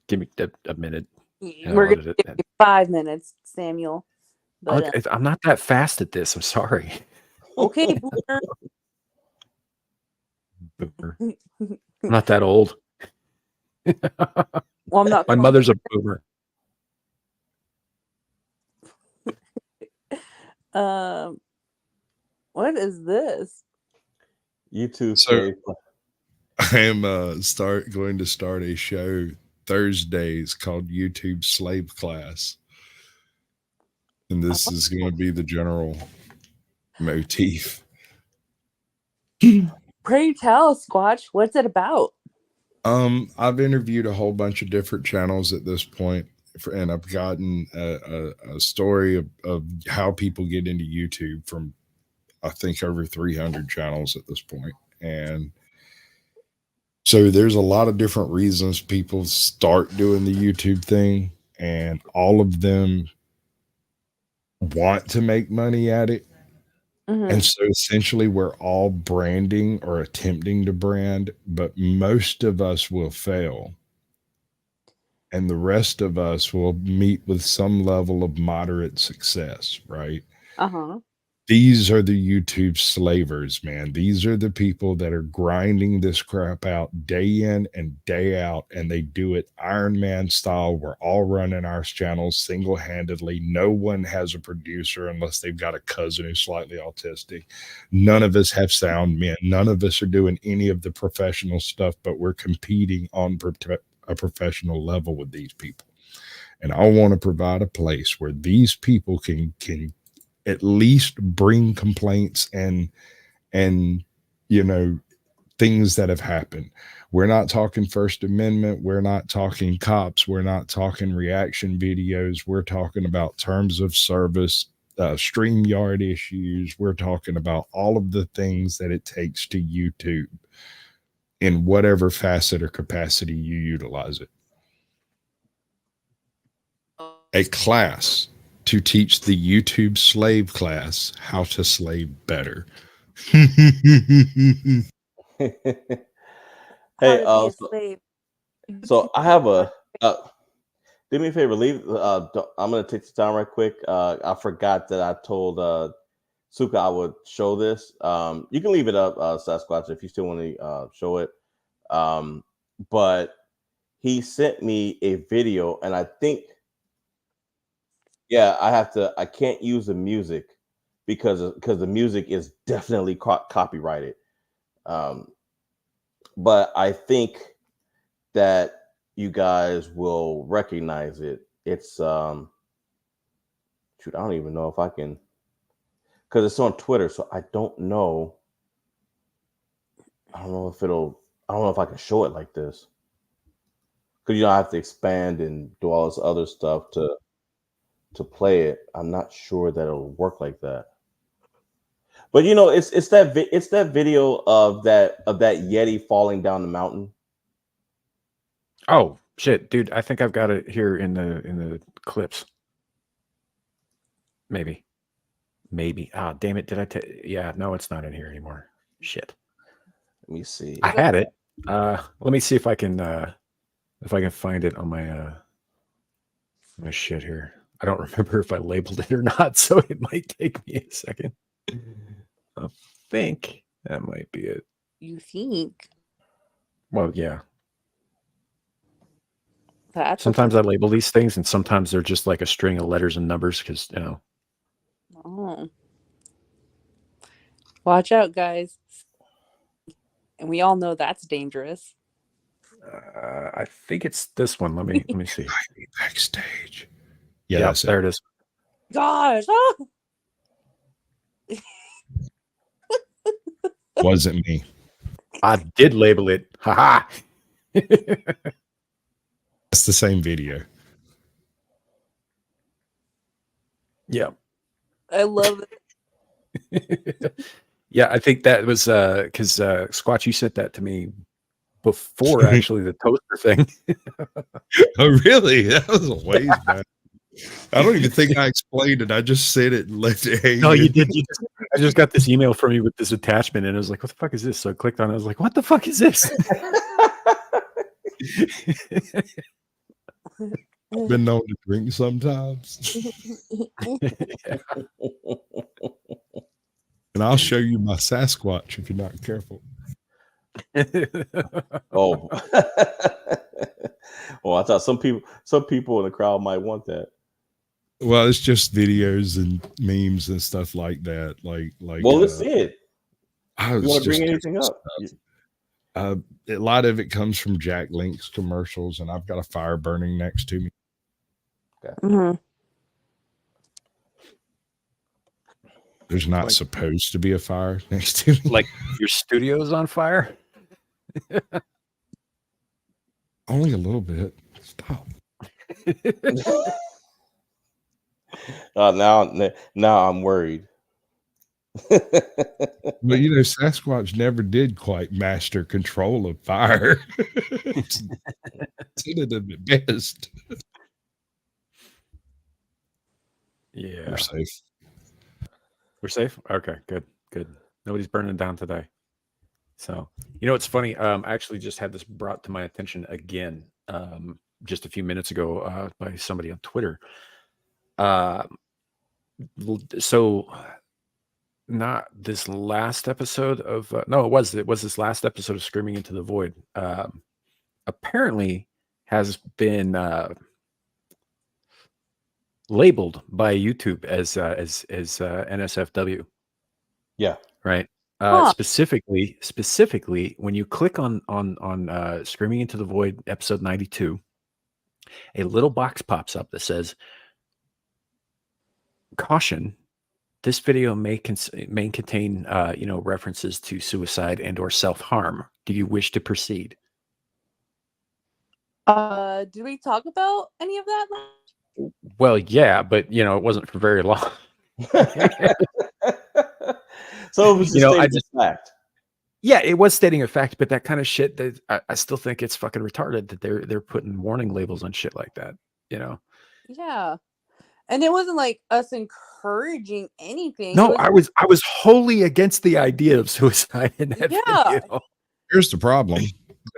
Give me a minute. We're gonna give you 5 minutes, Samuel. But I'm not that fast at this. I'm sorry. Okay, boomer. Boomer. I'm not that old. Well, I'm not. My mother's a boomer. What is this? YouTube. So I am going to start a show Thursdays called YouTube Slave Class. And this is going to be the general motif. Pray tell, Squatch, what's it about? I've interviewed a whole bunch of different channels at this point, and I've gotten a story of how people get into YouTube from, I think, over 300 channels at this point. And so there's a lot of different reasons people start doing the YouTube thing, and all of them want to make money at it. And so essentially we're all branding or attempting to brand, but most of us will fail. And the rest of us will meet with some level of moderate success, right? Uh-huh. These are the YouTube slavers, man. These are the people that are grinding this crap out day in and day out, and they do it Iron Man style. We're all running our channels single-handedly. No one has a producer unless they've got a cousin who's slightly autistic. None of us have sound men. None of us are doing any of the professional stuff, but we're competing on a professional level with these people. And I want to provide a place where these people can at least bring complaints and you know, things that have happened. We're not talking First Amendment. We're not talking cops. We're not talking reaction videos. We're talking about terms of service, StreamYard issues. We're talking about all of the things that it takes to YouTube in whatever facet or capacity you utilize it. A class to teach the YouTube slave class how to slave better. Hey, How to be a slave. so I have a do me a favor, leave I'm gonna take the time right quick. I forgot that I told Suka I would show this. You can leave it up, Sasquatch, if you still want to show it. But he sent me a video, and I think, yeah, I can't use the music because the music is definitely copyrighted. But I think that you guys will recognize it. It's shoot, I don't even know if I can, because it's on Twitter, so I don't know. I don't know if I can show it like this. Because I have to expand and do all this other stuff to play it. I'm not sure that it'll work like that. But it's that video of that Yeti falling down the mountain. Oh shit, dude! I think I've got it here in the clips. Maybe. Ah, damn it! Did I? Yeah, no, it's not in here anymore. Shit. Let me see. I had it. Let me see if I can find it on my shit here. I don't remember if I labeled it or not, so it might take me a second. I think that might be it. You think? Well, yeah. Sometimes I label these things, and sometimes they're just like a string of letters and numbers because, Oh. Watch out, guys. And we all know that's dangerous. I think it's this one. Let me see. Backstage. Yeah, Yeah, there it is. Gosh. Oh. Wasn't me. I did label it. Haha. It's the same video. Yeah. I love it. Yeah, I think that was because Squatch, you sent that to me before actually the toaster thing. Oh, really? That was a ways back. I don't even think I explained it. I just said it and left it hanging. No, you did. I just got this email from you with this attachment, and I was like, "What the fuck is this?" So I clicked on it. I was like, "What the fuck is this?" I've been known to drink sometimes. And I'll show you my Sasquatch if you're not careful. Oh. Well, I thought some people in the crowd might want that. Well, it's just videos and memes and stuff like that. Like well, let's see it. You want to bring anything up? A lot of it comes from Jack Link's commercials, and I've got a fire burning next to me. Okay. Mm-hmm. There's not Like- supposed to be a fire next to me. Like your studio's on fire? Only a little bit. Stop. Now I'm worried. But you know, Sasquatch never did quite master control of fire. It's it at the best. Yeah. We're safe. We're safe? Okay, good. Nobody's burning down today. So, you know, it's funny. I actually just had this brought to my attention again just a few minutes ago by somebody on Twitter. So not this last episode of no, it was this last episode of Screaming into the Void. Apparently has been labeled by YouTube as NSFW. Yeah. Right. Specifically, when you click on Screaming into the Void episode 92, a little box pops up that says, "Caution: this video may contain references to suicide and or self-harm. Do you wish to proceed?" Did we talk about any of that? Well, yeah, but you know, it wasn't for very long. So it was fact. Yeah, it was stating a fact, but that kind of shit, that I still think it's fucking retarded that they're putting warning labels on shit like that. You know? Yeah, and it wasn't like us encouraging anything. No, I was wholly against the idea of suicide in that video. Here's the problem.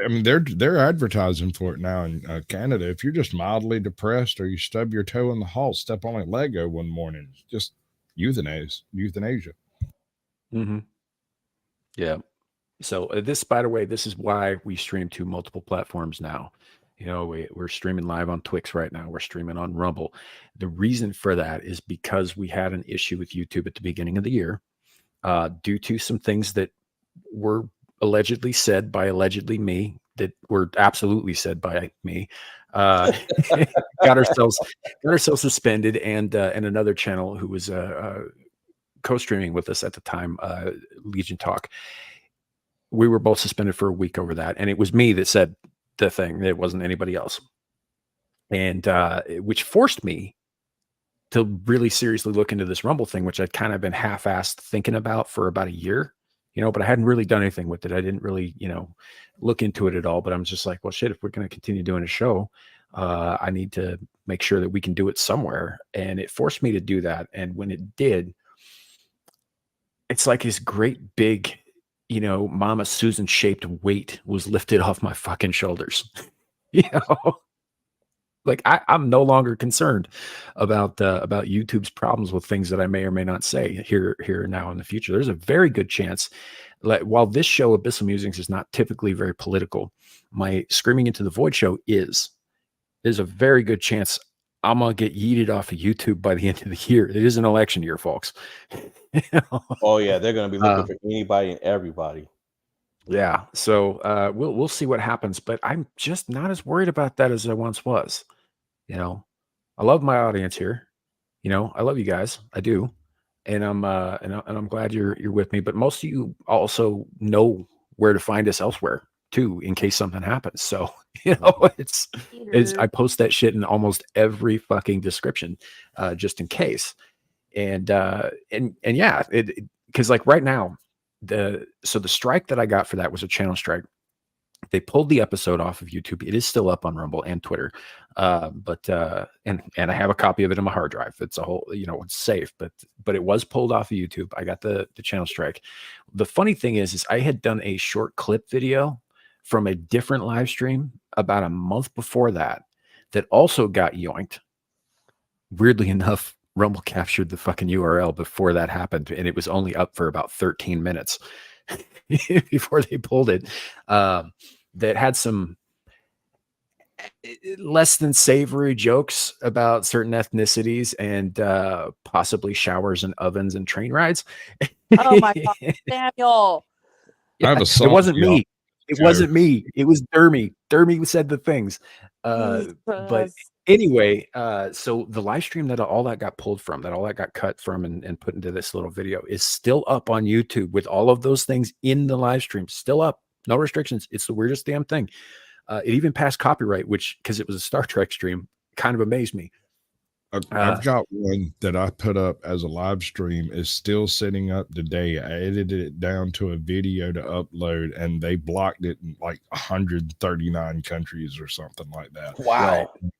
I mean, they're advertising for it now in Canada. If you're just mildly depressed or you stub your toe in the hall, step on a Lego one morning, it's just euthanasia. Mm-hmm. Yeah. So this, by the way, this is why we stream to multiple platforms now. You know, we're streaming live on Twix right now. We're streaming on Rumble. The reason for that is because we had an issue with YouTube at the beginning of the year due to some things that were allegedly said by me, that were absolutely said by me. got ourselves suspended, and another channel who was co-streaming with us at the time, Legion Talk. We were both suspended for a week over that, and it was me that said the thing. It wasn't anybody else, and which forced me to really seriously look into this Rumble thing, which I'd kind of been half-assed thinking about for about a year. You know, but I hadn't really done anything with it. I didn't really, look into it at all. But I'm just like, well, shit, if we're going to continue doing a show, I need to make sure that we can do it somewhere. And it forced me to do that. And when it did, it's like this great big, Mama Susan shaped weight was lifted off my fucking shoulders. Like I'm no longer concerned about YouTube's problems with things that I may or may not say here now in the future. There's a very good chance, like, while this show Abyssal Musings is not typically very political, my Screaming into the Void show is. There's a very good chance I'm gonna get yeeted off of YouTube by the end of the year. It is an election year, folks. Oh yeah, they're gonna be looking for anybody and everybody. Yeah, so we'll see what happens, but I'm just not as worried about that as I once was. I love my audience here. I love you guys. I do, and I'm glad you're with me. But most of you also know where to find us elsewhere too, in case something happens. So it's I post that shit in almost every fucking description, just in case. And yeah, because like right now. The strike that I got for that was a channel strike. They pulled the episode off of YouTube. It is still up on Rumble and Twitter, but and I have a copy of it on my hard drive. It's a whole, it's safe, but it was pulled off of YouTube. I got the channel strike. The funny thing is I had done a short clip video from a different live stream about a month before that also got yoinked. Weirdly enough, Rumble captured the fucking URL before that happened, and it was only up for about 13 minutes before they pulled it. That had some less than savory jokes about certain ethnicities and possibly showers and ovens and train rides. Oh my God, Samuel. I have a song. It wasn't me. It wasn't me. It was Dermy. Dermy said the things. But Anyway, so the live stream that all that got pulled from, that all that got cut from and put into this little video is still up on YouTube with all of those things in the live stream, still up, no restrictions. It's the weirdest damn thing. It even passed copyright, which, because it was a Star Trek stream, kind of amazed me. I've got one that I put up as a live stream is still sitting up today. I edited it down to a video to upload, and they blocked it in like 139 countries or something like that. Wow. Right.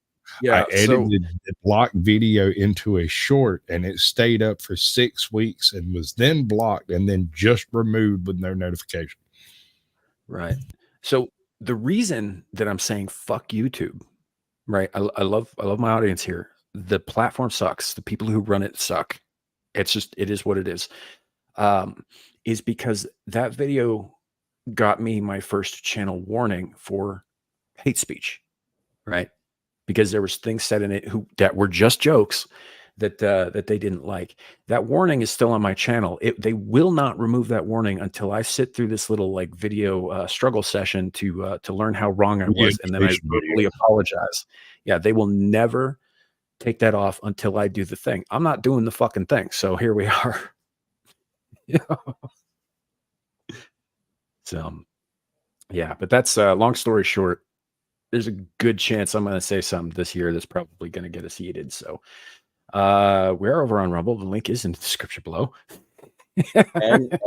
Yeah, I edited the blocked video into a short, and it stayed up for 6 weeks and was then blocked and then just removed with no notification. Right. So the reason that I'm saying fuck YouTube, right? I love my audience here. The platform sucks. The people who run it suck. It's just, it is what it is. Is because that video got me my first channel warning for hate speech, right? Because there was things said in it that were just jokes that they didn't like. That warning is still on my channel. They will not remove that warning until I sit through this little like video struggle session to learn how wrong I was, and then I verbally apologize. Yeah, they will never take that off until I do the thing. I'm not doing the fucking thing, so here we are. So, yeah, but that's long story short. There's a good chance I'm going to say something this year that's probably going to get us heated. So we're over on Rumble. The link is in the description below. and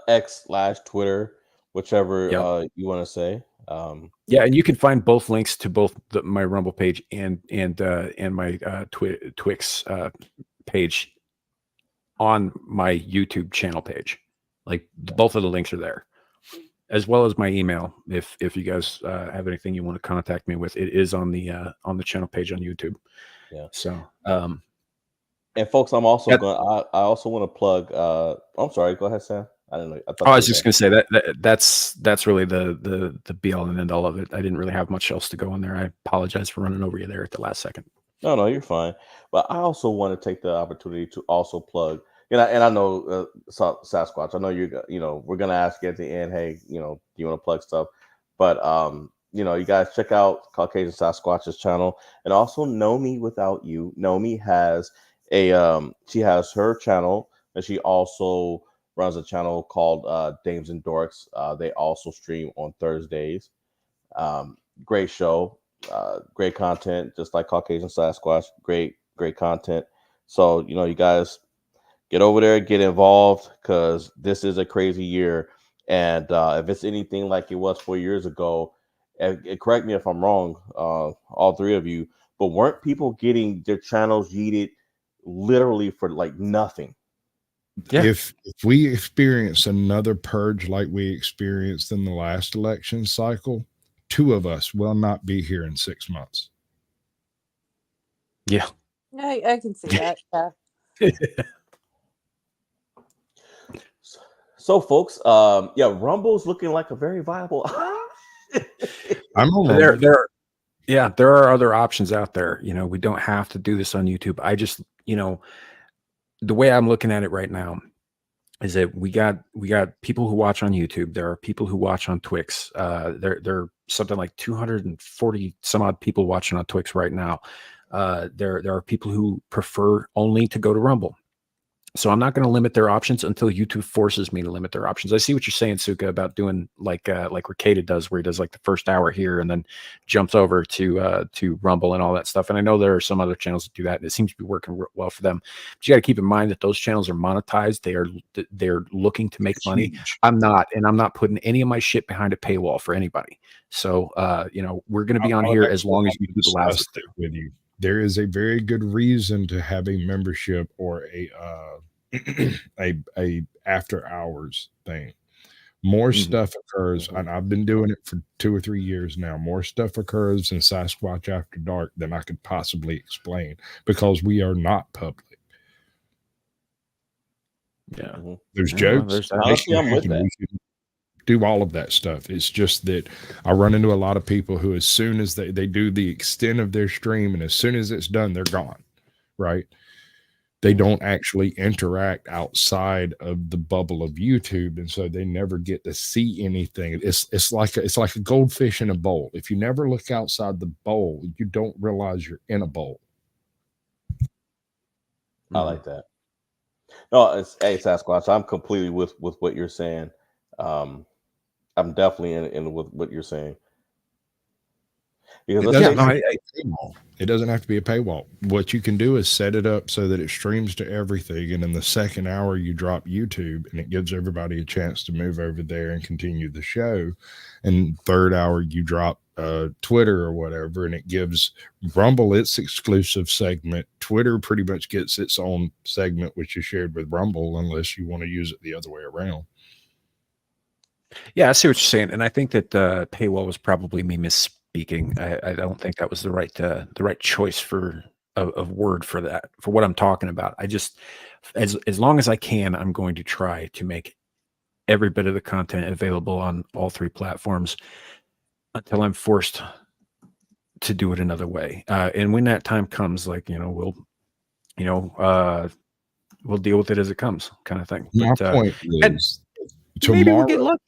X/Twitter, whichever you want to say. Yeah, and you can find both links to both my Rumble page and my Twix page on my YouTube channel page. Like both of the links are there, as well as my email. If you guys have anything you want to contact me with, it is on the channel page on YouTube. Yeah. So, and folks, I'm also going. I also want to plug. I'm sorry. Go ahead, Sam. I didn't know. I was just going to say that's really the be all and end all of it. I didn't really have much else to go in there. I apologize for running over you there at the last second. No, you're fine. But I also want to take the opportunity to also plug. And I know Sasquatch. I know we're gonna ask you at the end. Hey, do you want to plug stuff? But you guys check out Caucasian Sasquatch's channel, and also Know Me Without You. Know Me has she has her channel, and she also runs a channel called Dames and Dorks. They also stream on Thursdays. Great show, great content, just like Caucasian Sasquatch. Great content. So you guys. Get over there, get involved, because this is a crazy year. And if it's anything like it was 4 years ago, and correct me if I'm wrong, all three of you, but weren't people getting their channels yeeted literally for like nothing? Yeah. If we experience another purge like we experienced in the last election cycle, 2 of us will not be here in 6 months. Yeah. I can see that. Yeah. So, folks, Rumble's looking like a very viable. I'm on there are other options out there. We don't have to do this on YouTube. I just, the way I'm looking at it right now is that we got people who watch on YouTube. There are people who watch on Twix. There are something like 240 some odd people watching on Twix right now. There are people who prefer only to go to Rumble. So I'm not going to limit their options until YouTube forces me to limit their options. I see what you're saying, Suka, about doing like Ricada does, where he does like the first hour here and then jumps over to Rumble and all that stuff. And I know there are some other channels that do that, and it seems to be working well for them. But you got to keep in mind that those channels are monetized. They're looking to make money. I'm not putting any of my shit behind a paywall for anybody. So we're going to be on here as long as YouTube allows us to. With you. There is a very good reason to have a membership or a after hours thing. More stuff occurs, and I've been doing it for 2 or 3 years now. More stuff occurs in Sasquatch After Dark than I could possibly explain, because we are not public. Yeah, there's jokes. Honestly, I'm with that. Do all of that stuff. It's just that I run into a lot of people who, as soon as they do the extent of their stream, and as soon as it's done, they're gone. Right. They don't actually interact outside of the bubble of YouTube, and so they never get to see anything. It's like a goldfish in a bowl. If you never look outside the bowl, you don't realize you're in a bowl. I like that. No, hey Sasquatch, I'm completely with what you're saying. I'm definitely in with what you're saying. Because it doesn't have to be a paywall. What you can do is set it up so that it streams to everything, and in the second hour you drop YouTube, and it gives everybody a chance to move over there and continue the show. And third hour you drop Twitter or whatever, and it gives Rumble its exclusive segment. Twitter pretty much gets its own segment, which is shared with Rumble, unless you want to use it the other way around. Yeah, I see what you're saying, and I think that paywall was probably me misspeaking. I don't think that was the right choice for of word for that, for what I'm talking about. I just, as long as I can, I'm going to try to make every bit of the content available on all 3 platforms until I'm forced to do it another way. And when that time comes, like, we'll deal with it as it comes, kind of thing. My But, point is, maybe we'll get tomorrow lucky.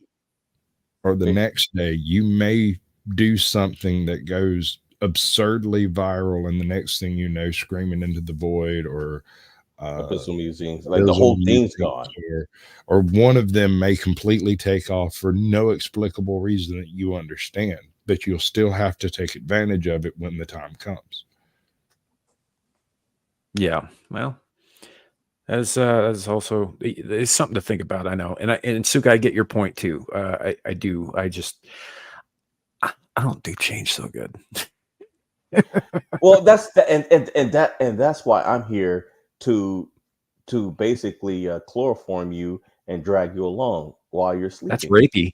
or the next day, you may do something that goes absurdly viral, and the next thing you know, screaming into the void, or Abyssal Musings, like the whole thing's gone, or one of them may completely take off for no explicable reason that you understand, but you'll still have to take advantage of it when the time comes. Yeah, well, that's also, it's something to think about. I know, and Suka, I get your point too. I do. I just, I don't do change so good. Well, that's and that's why I'm here to basically chloroform you and drag you along while you're sleeping. That's rapey.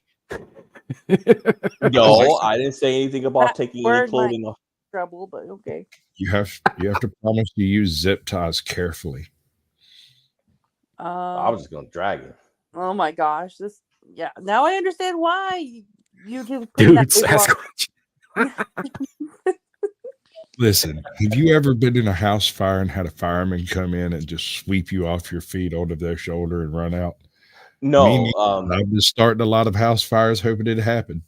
No, I didn't say anything about taking any word clothing might off. trouble, but okay. You have to promise to use zip ties carefully. I was just gonna drag it. Oh my gosh, yeah. Now I understand why YouTube. Dude, Listen, have you ever been in a house fire and had a fireman come in and just sweep you off your feet onto their shoulder and run out? No, I've been starting a lot of house fires hoping it happened.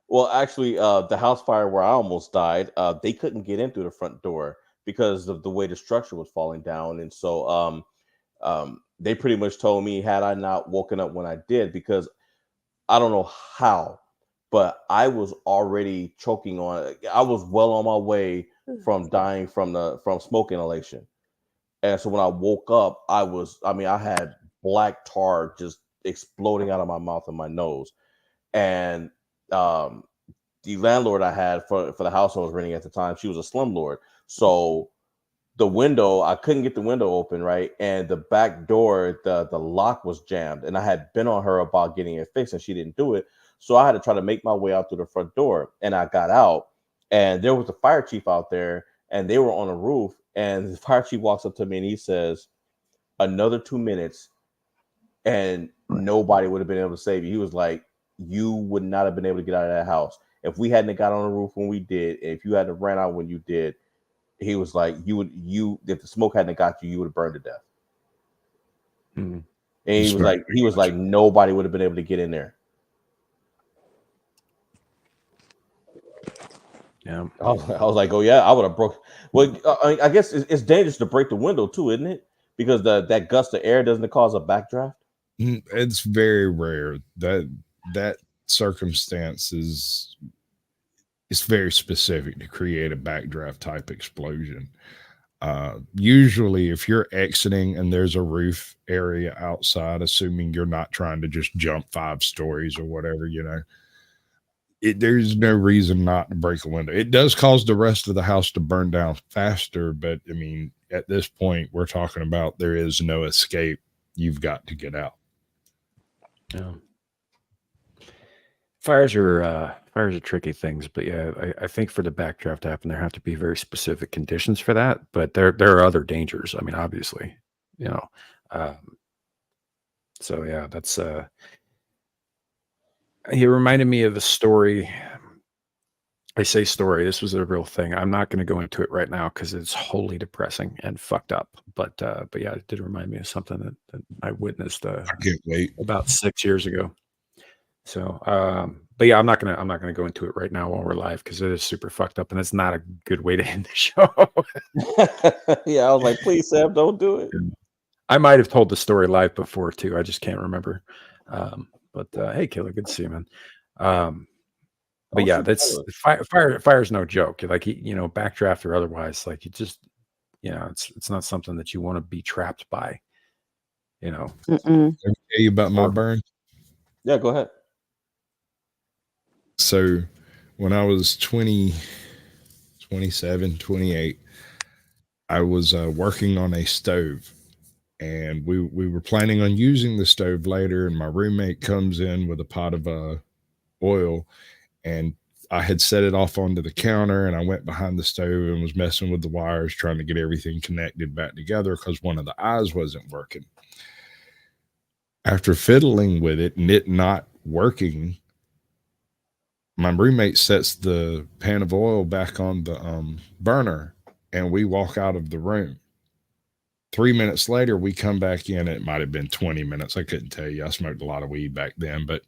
Well, actually, the house fire where I almost died, they couldn't get in through the front door because of the way the structure was falling down, and so they pretty much told me, had I not woken up when I did, because I don't know how, but I was already choking on it. I was well on my way from dying from smoke inhalation. And so when I woke up, I had black tar just exploding out of my mouth and my nose. And the landlord I had for the house I was renting at the time, she was a slumlord. So the window, I couldn't get the window open, right? And the back door, the lock was jammed. And I had been on her about getting it fixed, and she didn't do it. So I had to try to make my way out through the front door. And I got out, and there was the fire chief out there, and they were on a roof. And the fire chief walks up to me and he says, "Another 2 minutes, and nobody would have been able to save you." He was like, "You would not have been able to get out of that house. If we hadn't got on the roof when we did, if you hadn't ran out when you did," he was like, if the smoke hadn't got you, you would have burned to death." Mm-hmm. And he was like, nobody would have been able to get in there. Yeah. I was like, oh yeah, I would have broke. Well, I guess it's dangerous to break the window too, isn't it? Because that gust of air doesn't cause a backdraft. It's very rare. That circumstance is very specific to create a backdraft type explosion. Usually if you're exiting and there's a roof area outside, assuming you're not trying to just jump 5 stories or whatever, there's no reason not to break a window. It does cause the rest of the house to burn down faster, but I mean, at this point we're talking about there is no escape. You've got to get out. Yeah. Fires are tricky things, but yeah, I think for the backdraft to happen, there have to be very specific conditions for that. But there are other dangers. I mean, obviously, so yeah, that's he reminded me of a story. I say story. This was a real thing. I'm not going to go into it right now because it's wholly depressing and fucked up. But yeah, it did remind me of something that I witnessed I can't wait. about 6 years ago. So, but yeah, I'm not gonna go into it right now while we're live because it is super fucked up and it's not a good way to end the show. Yeah, I was like, please, Sam, don't do it. I might have told the story live before too. I just can't remember. But hey, Killer, good to see you, man. But Oh, yeah, shoot, that's fire's no joke. Like backdraft or otherwise, like it's not something that you want to be trapped by. Mm-mm. Let me tell you about my burn. Yeah, go ahead. So when I was 20, 27, 28, I was working on a stove, and we were planning on using the stove later, and my roommate comes in with a pot of oil, and I had set it off onto the counter, and I went behind the stove and was messing with the wires, trying to get everything connected back together because one of the eyes wasn't working. After fiddling with it and it not working, my roommate sets the pan of oil back on the burner, and we walk out of the room. 3 minutes later, we come back in. It might have been 20 minutes. I couldn't tell you. I smoked a lot of weed back then. But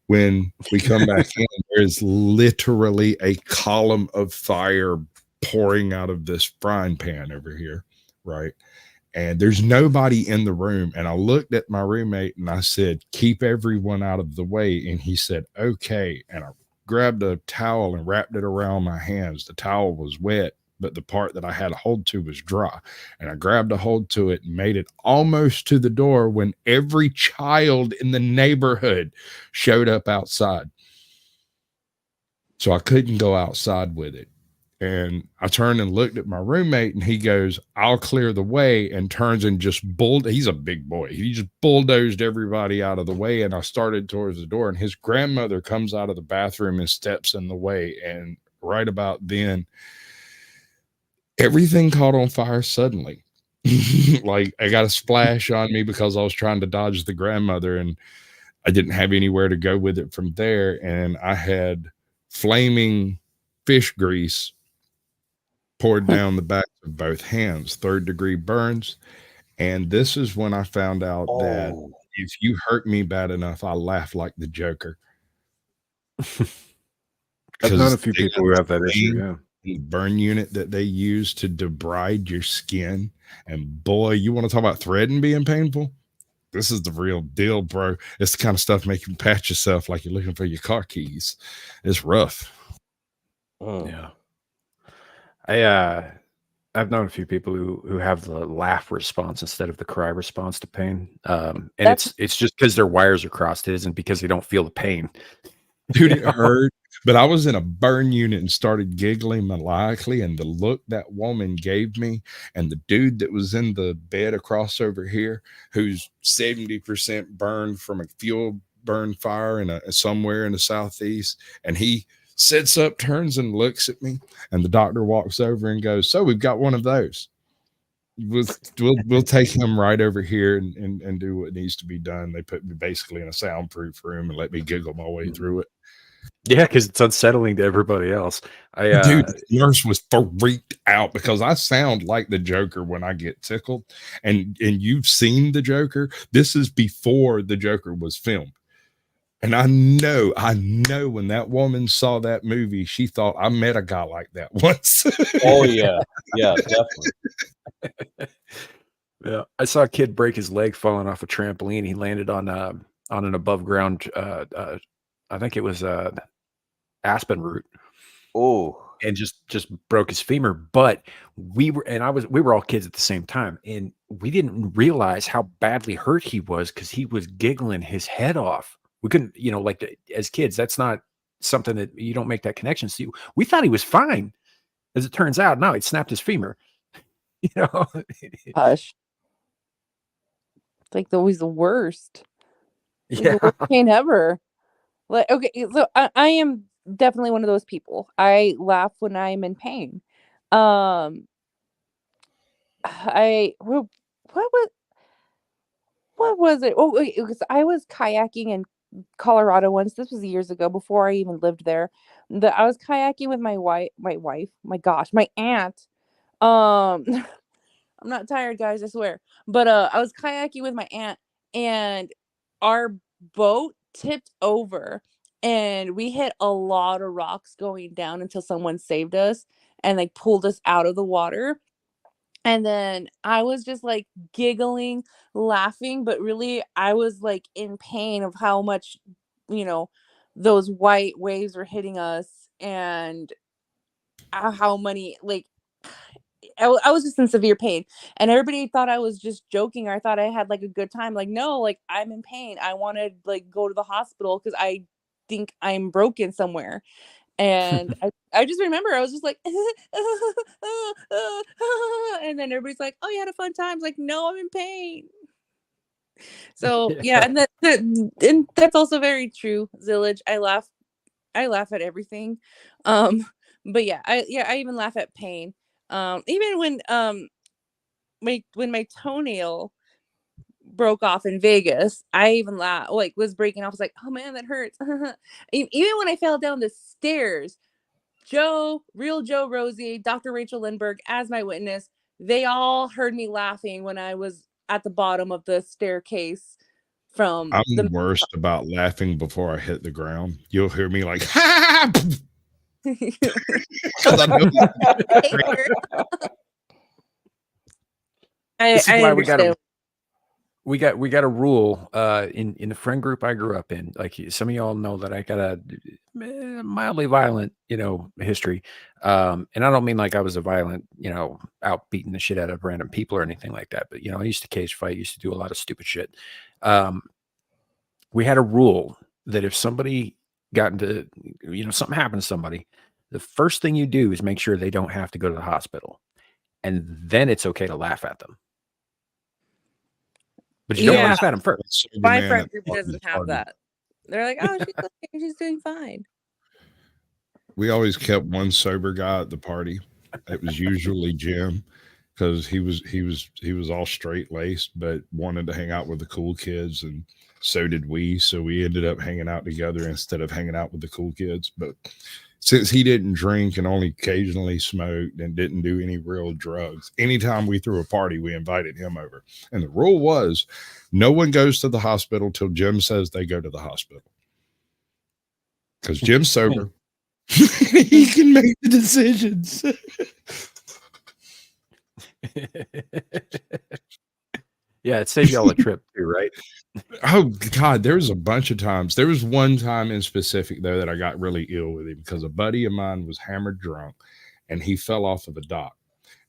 when we come back in, there's literally a column of fire pouring out of this frying pan over here, right? And there's nobody in the room. And I looked at my roommate and I said, keep everyone out of the way. And he said, okay. And I grabbed a towel and wrapped it around my hands. The towel was wet, but the part that I had a hold to was dry. And I grabbed a hold to it and made it almost to the door when every child in the neighborhood showed up outside. So I couldn't go outside with it. And I turned and looked at my roommate, and he goes, I'll clear the way, and turns and just he's a big boy. He just bulldozed everybody out of the way. And I started towards the door, and his grandmother comes out of the bathroom and steps in the way. And right about then, everything caught on fire suddenly. Like I got a splash on me because I was trying to dodge the grandmother, and I didn't have anywhere to go with it from there. And I had flaming fish grease poured down the backs of both hands, 3rd-degree burns. And this is when I found out that if you hurt me bad enough, I laugh like the Joker. I've known a few people who have that issue. Yeah. The burn unit that they use to debride your skin. And boy, you want to talk about threading being painful? This is the real deal, bro. It's the kind of stuff make you pat yourself like you're looking for your car keys. It's rough. Yeah. I've known a few people who have the laugh response instead of the cry response to pain. And it's just because their wires are crossed. It isn't because they don't feel the pain. Dude, it hurt. But I was in a burn unit and started giggling maniacally, and the look that woman gave me, and the dude that was in the bed across over here, who's 70% burned from a fuel burn fire in somewhere in the southeast, and he sits up, turns and looks at me, and the doctor walks over and goes, so we've got one of those. We'll take him right over here and do what needs to be done. They put me basically in a soundproof room and let me giggle my way through it. Yeah, because it's unsettling to everybody else. Dude, the nurse was freaked out because I sound like the Joker when I get tickled. And you've seen the Joker. This is before the Joker was filmed. And I know when that woman saw that movie, she thought I met a guy like that once. Oh yeah. Yeah, definitely. Yeah. I saw a kid break his leg falling off a trampoline. He landed on an above ground I think it was aspen root. Oh, and just broke his femur. But we were all kids at the same time, and we didn't realize how badly hurt he was because he was giggling his head off. We couldn't, as kids, that's not something that you don't make that connection. So we thought he was fine. As it turns out, no, he snapped his femur. Hush. It's like always the worst. Yeah. The worst pain ever. Like, okay, so I am definitely one of those people. I laugh when I'm in pain. What was it? Oh, because I was kayaking in Colorado once. This was years ago before I even lived there. I was kayaking with my aunt. I'm not tired, guys, I swear. But I was kayaking with my aunt, and our boat tipped over, and we hit a lot of rocks going down until someone saved us and like pulled us out of the water. And then I was just like giggling, laughing, but really I was like in pain of how much, you know, those white waves were hitting us, and how many like I was just in severe pain, and everybody thought I was just joking, or I thought I had like a good time. Like, no, like I'm in pain. I want to like go to the hospital because I think I'm broken somewhere. And I just remember I was just like, and then everybody's like, oh, you had a fun time. I was like, no, I'm in pain. So yeah, and and that's also very true, Zillage. I laugh at everything. But yeah, I even laugh at pain. Even when my toenail broke off in Vegas, I even laughed, like was breaking off. I was like, oh man, that hurts. Even when I fell down the stairs, real Joe Rosie, Dr. Rachel Lindbergh as my witness, they all heard me laughing when I was at the bottom of the staircase from I'm the the worst about laughing before I hit the ground. You'll hear me like, ha! Because I know This is I why understand. we got a rule in the friend group I grew up in. Like some of y'all know that I got a mildly violent, history. And I don't mean like I was a violent, out beating the shit out of random people or anything like that. But I used to cage fight, used to do a lot of stupid shit. We had a rule that if somebody got into, something happened to somebody, the first thing you do is make sure they don't have to go to the hospital, and then it's okay to laugh at them. But you don't laugh at them first. My friend group doesn't have that. They're like, oh, she's okay. She's doing fine. We always kept one sober guy at the party. It was usually Jim, because he was all straight laced, but wanted to hang out with the cool kids, and so did we. So we ended up hanging out together instead of hanging out with the cool kids. But since he didn't drink and only occasionally smoked and didn't do any real drugs, anytime we threw a party, we invited him over. And the rule was no one goes to the hospital till Jim says they go to the hospital. Because Jim's sober. He can make the decisions. Yeah, it saved y'all a trip too, right? Oh God, there was a bunch of times. There was one time in specific though that I got really ill with him because a buddy of mine was hammered drunk and he fell off of a dock.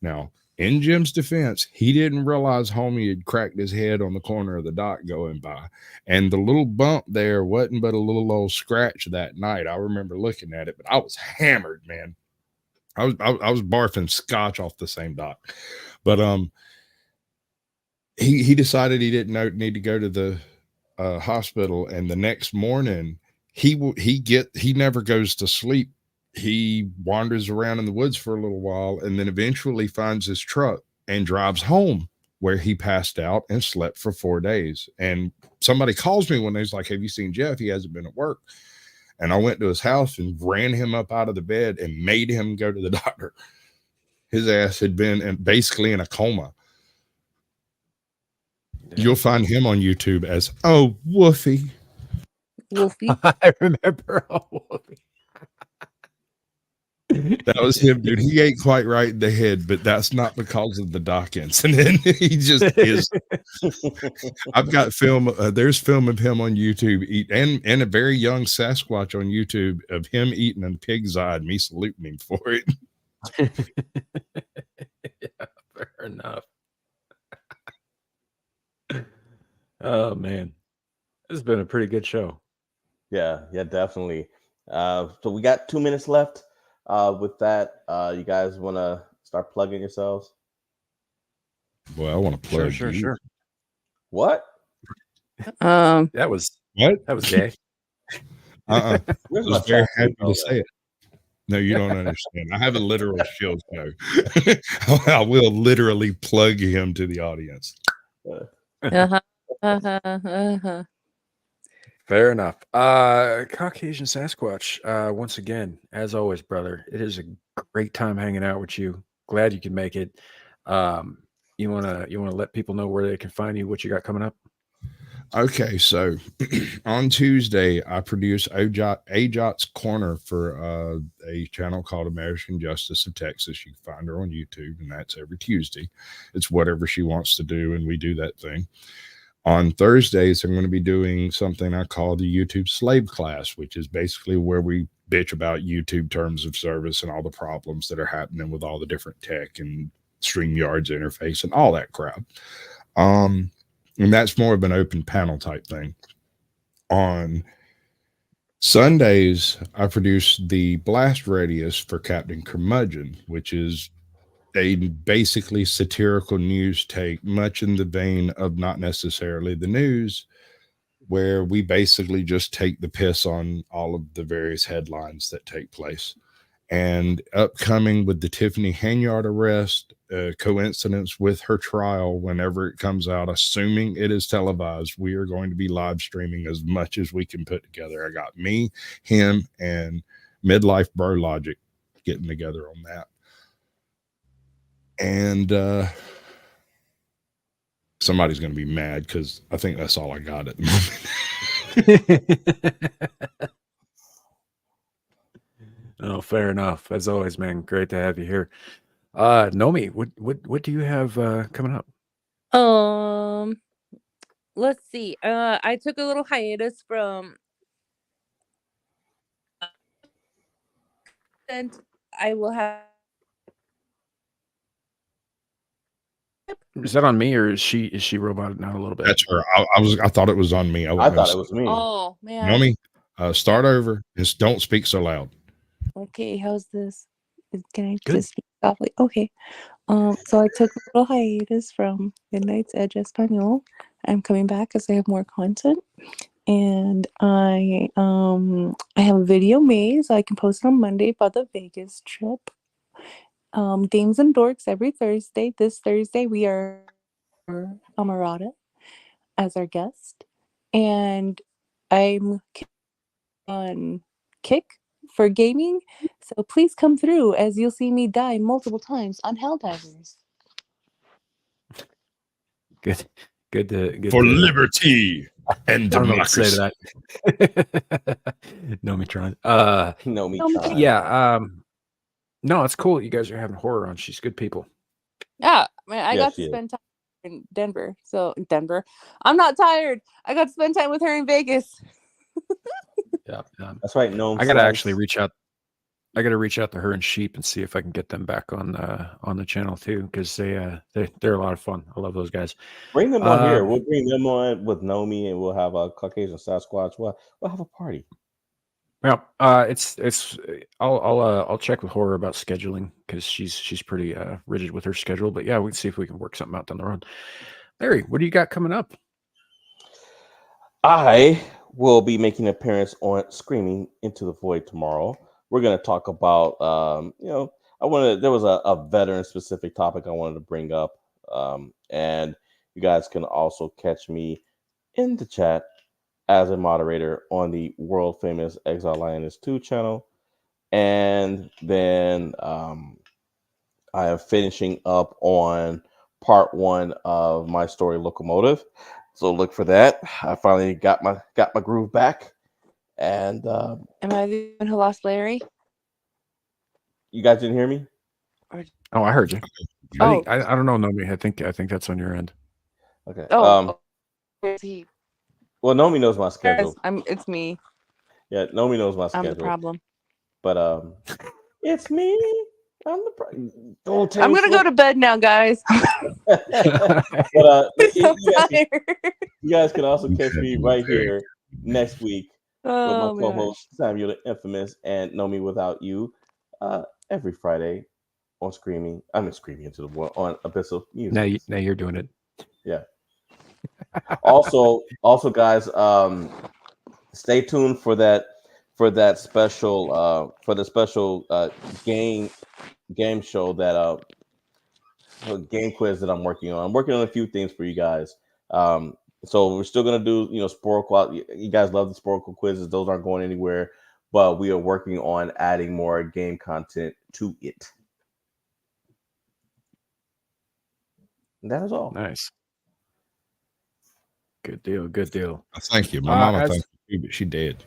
Now, in Jim's defense, he didn't realize homie had cracked his head on the corner of the dock going by. And the little bump there wasn't but a little old scratch that night. I remember looking at it, but I was hammered, man. I was barfing scotch off the same dock. But he decided he didn't need to go to the hospital, and the next morning he never goes to sleep. He wanders around in the woods for a little while, and then eventually finds his truck and drives home, where he passed out and slept for 4 days. And somebody calls me one day, he's like, have you seen Jeff? He hasn't been at work. And I went to his house and ran him up out of the bed and made him go to the doctor. His ass had been basically in a coma. You'll find him on YouTube as Woofy. Woofy. I remember Woofy. That was him, dude. He ain't quite right in the head, but that's not because of the dock incident. He just is. I've got film. There's film of him on YouTube and a very young Sasquatch on YouTube of him eating a pig's eye and me saluting him for it. Yeah, fair enough. Oh man, this has been a pretty good show. Yeah, definitely. So we got 2 minutes left. With that, you guys want to start plugging yourselves? Well, I want to plug. Sure. What? That was gay. I was very happy to say it. No, you don't understand. I have a literal shield show. I will literally plug him to the audience. Fair enough. Caucasian Sasquatch. Once again, as always, brother, it is a great time hanging out with you. Glad you can make it. You wanna let people know where they can find you, what you got coming up? Okay, so on Tuesday, I produce AJOT's Corner for a channel called American Justice of Texas. You can find her on YouTube, and that's every Tuesday. It's whatever she wants to do, and we do that thing. On Thursdays, I'm going to be doing something I call the YouTube Slave Class, which is basically where we bitch about YouTube terms of service and all the problems that are happening with all the different tech and StreamYard's interface and all that crap. And that's more of an open panel type thing. On Sundays, I produce the Blast Radius for Captain Curmudgeon, which is a basically satirical news take, much in the vein of Not Necessarily the News, where we basically just take the piss on all of the various headlines that take place. And upcoming with the Tiffany Hanyard arrest, coincidence with her trial, whenever it comes out, assuming it is televised, we are going to be live streaming as much as we can put together. I got me, him, and Midlife Bro Logic getting together on that. And somebody's going to be mad because I think that's all I got at the moment. Oh, fair enough. As always, man, great to have you here. Nomi, what do you have coming up? Let's see. I took a little hiatus from and I will have. Is that on me, or is she roboted out a little bit? That's her. I thought it was on me. I thought it was me. Oh man. Nomi, start over. Just don't speak so loud. Okay, how's this? Can I Good. just speak softly? Okay. So I took a little hiatus from Midnight's Edge Espanol. I'm coming back because I have more content, and I have a video made so I can post on Monday about the Vegas trip. Dames and Dorks every Thursday. This Thursday we are Amarada as our guest, and I'm on Kick for gaming, so please come through as you'll see me die multiple times on Helldivers. Good For to, liberty and I don't know what to say democracy. to that. Nomitron. Nomitron. Yeah. No, it's cool. You guys are having horror on. She's good people. Yeah, man, I Yes, got to she is. spend time in Denver. So Denver, I'm not tired. I got to spend time with her in Vegas. Yeah. That's right. No, I gotta actually reach out. I gotta reach out to her and Sheep and see if I can get them back on the channel too, because they're a lot of fun. I love those guys. Bring them on here. We'll bring them on with Nomi, and we'll have a Caucasian Sasquatch. We'll have a party. Well, I'll check with Horror about scheduling because she's pretty rigid with her schedule. But yeah, we can see if we can work something out down the road. Larry, what do you got coming up? I will be making an appearance on Screaming Into the Void tomorrow. We're going to talk about, there was a veteran specific topic I wanted to bring up. And you guys can also catch me in the chat as a moderator on the world famous Exile Lioness 2 channel. And then I am finishing up on part 1 of my story Locomotive. So look for that. I finally got my groove back. And Am I the one who lost Larry? You guys didn't hear me? Oh, I heard you. Oh. I don't know, Nomi. I think that's on your end. Okay. Where's he? Well, Nomi knows my schedule. It's me. Yeah, Nomi knows my schedule. I'm the problem. But it's me. I'm the problem. I'm gonna go to bed now, guys. But I'm you guys can also catch me right here next week with my co-host Samuel the Infamous and Nomi Without You every Friday on Screaming Into the Void on Abyssal Musings. Now you're doing it. Yeah. also, guys, stay tuned for that special game show that game quiz that I'm working on. I'm working on a few things for you guys. So we're still gonna do, Sporkle. You guys love the Sporkle quizzes; those aren't going anywhere. But we are working on adding more game content to it. And that is all. Nice. Good deal. Good deal. Thank you. My mama thank you, but she dead.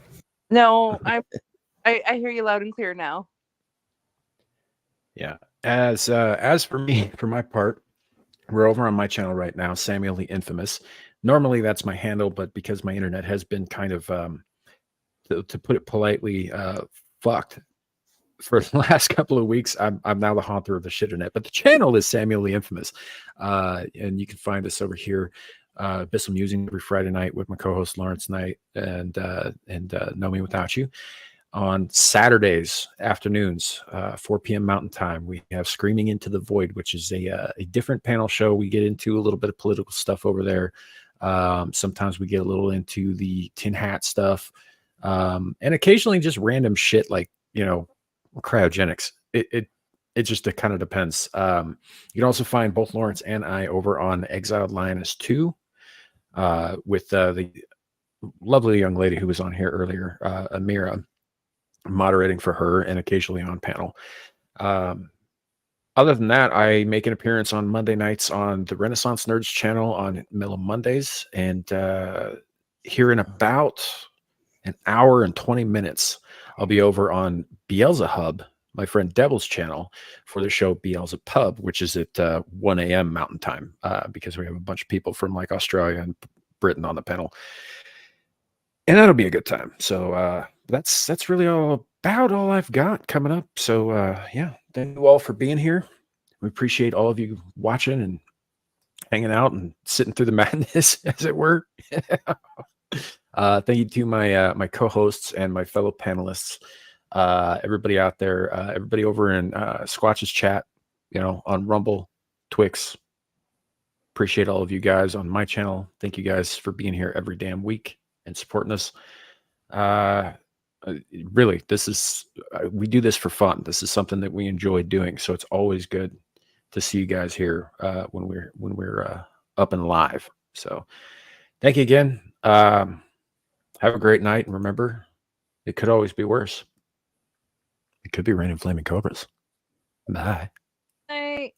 No, I hear you loud and clear now. Yeah. As for me, for my part, we're over on my channel right now, Samuel the Infamous. Normally that's my handle, but because my internet has been kind of, to put it politely, fucked for the last couple of weeks, I'm now the haunter of the shitternet. But the channel is Samuel the Infamous, and you can find us over here, Abyssal Musings every Friday night with my co-host Lawrence Knight and Know Me Without You. On Saturdays afternoons, 4 p.m. Mountain Time, we have Screaming Into the Void, which is a different panel show. We get into a little bit of political stuff over there. Sometimes we get a little into the tin hat stuff, and occasionally just random shit like, cryogenics. It just kind of depends. You can also find both Lawrence and I over on Exiled Lioness 2 with the lovely young lady who was on here earlier, Amira, moderating for her and occasionally on panel. Other than that, I make an appearance on Monday nights on the Renaissance Nerds channel on Mellow Mondays. And here in about an hour and 20 minutes, I'll be over on Beelzehub, my friend Devil's channel, for the show Beelzepub, which is at 1 a.m. Mountain Time, because we have a bunch of people from like Australia and Britain on the panel. And that'll be a good time. So that's really about all I've got coming up. So yeah, thank you all for being here. We appreciate all of you watching and hanging out and sitting through the madness, as it were. Thank you to my co-hosts and my fellow panelists, everybody out there, everybody over in Squatch's chat, on Rumble, Twix. Appreciate all of you guys on my channel. Thank you guys for being here every damn week and supporting us. Really, this is we do this for fun. This is something that we enjoy doing, so it's always good to see you guys here when we're up and live. So thank you again. Have a great night, and remember, it could always be worse. It could be raining flaming cobras. Bye. Bye.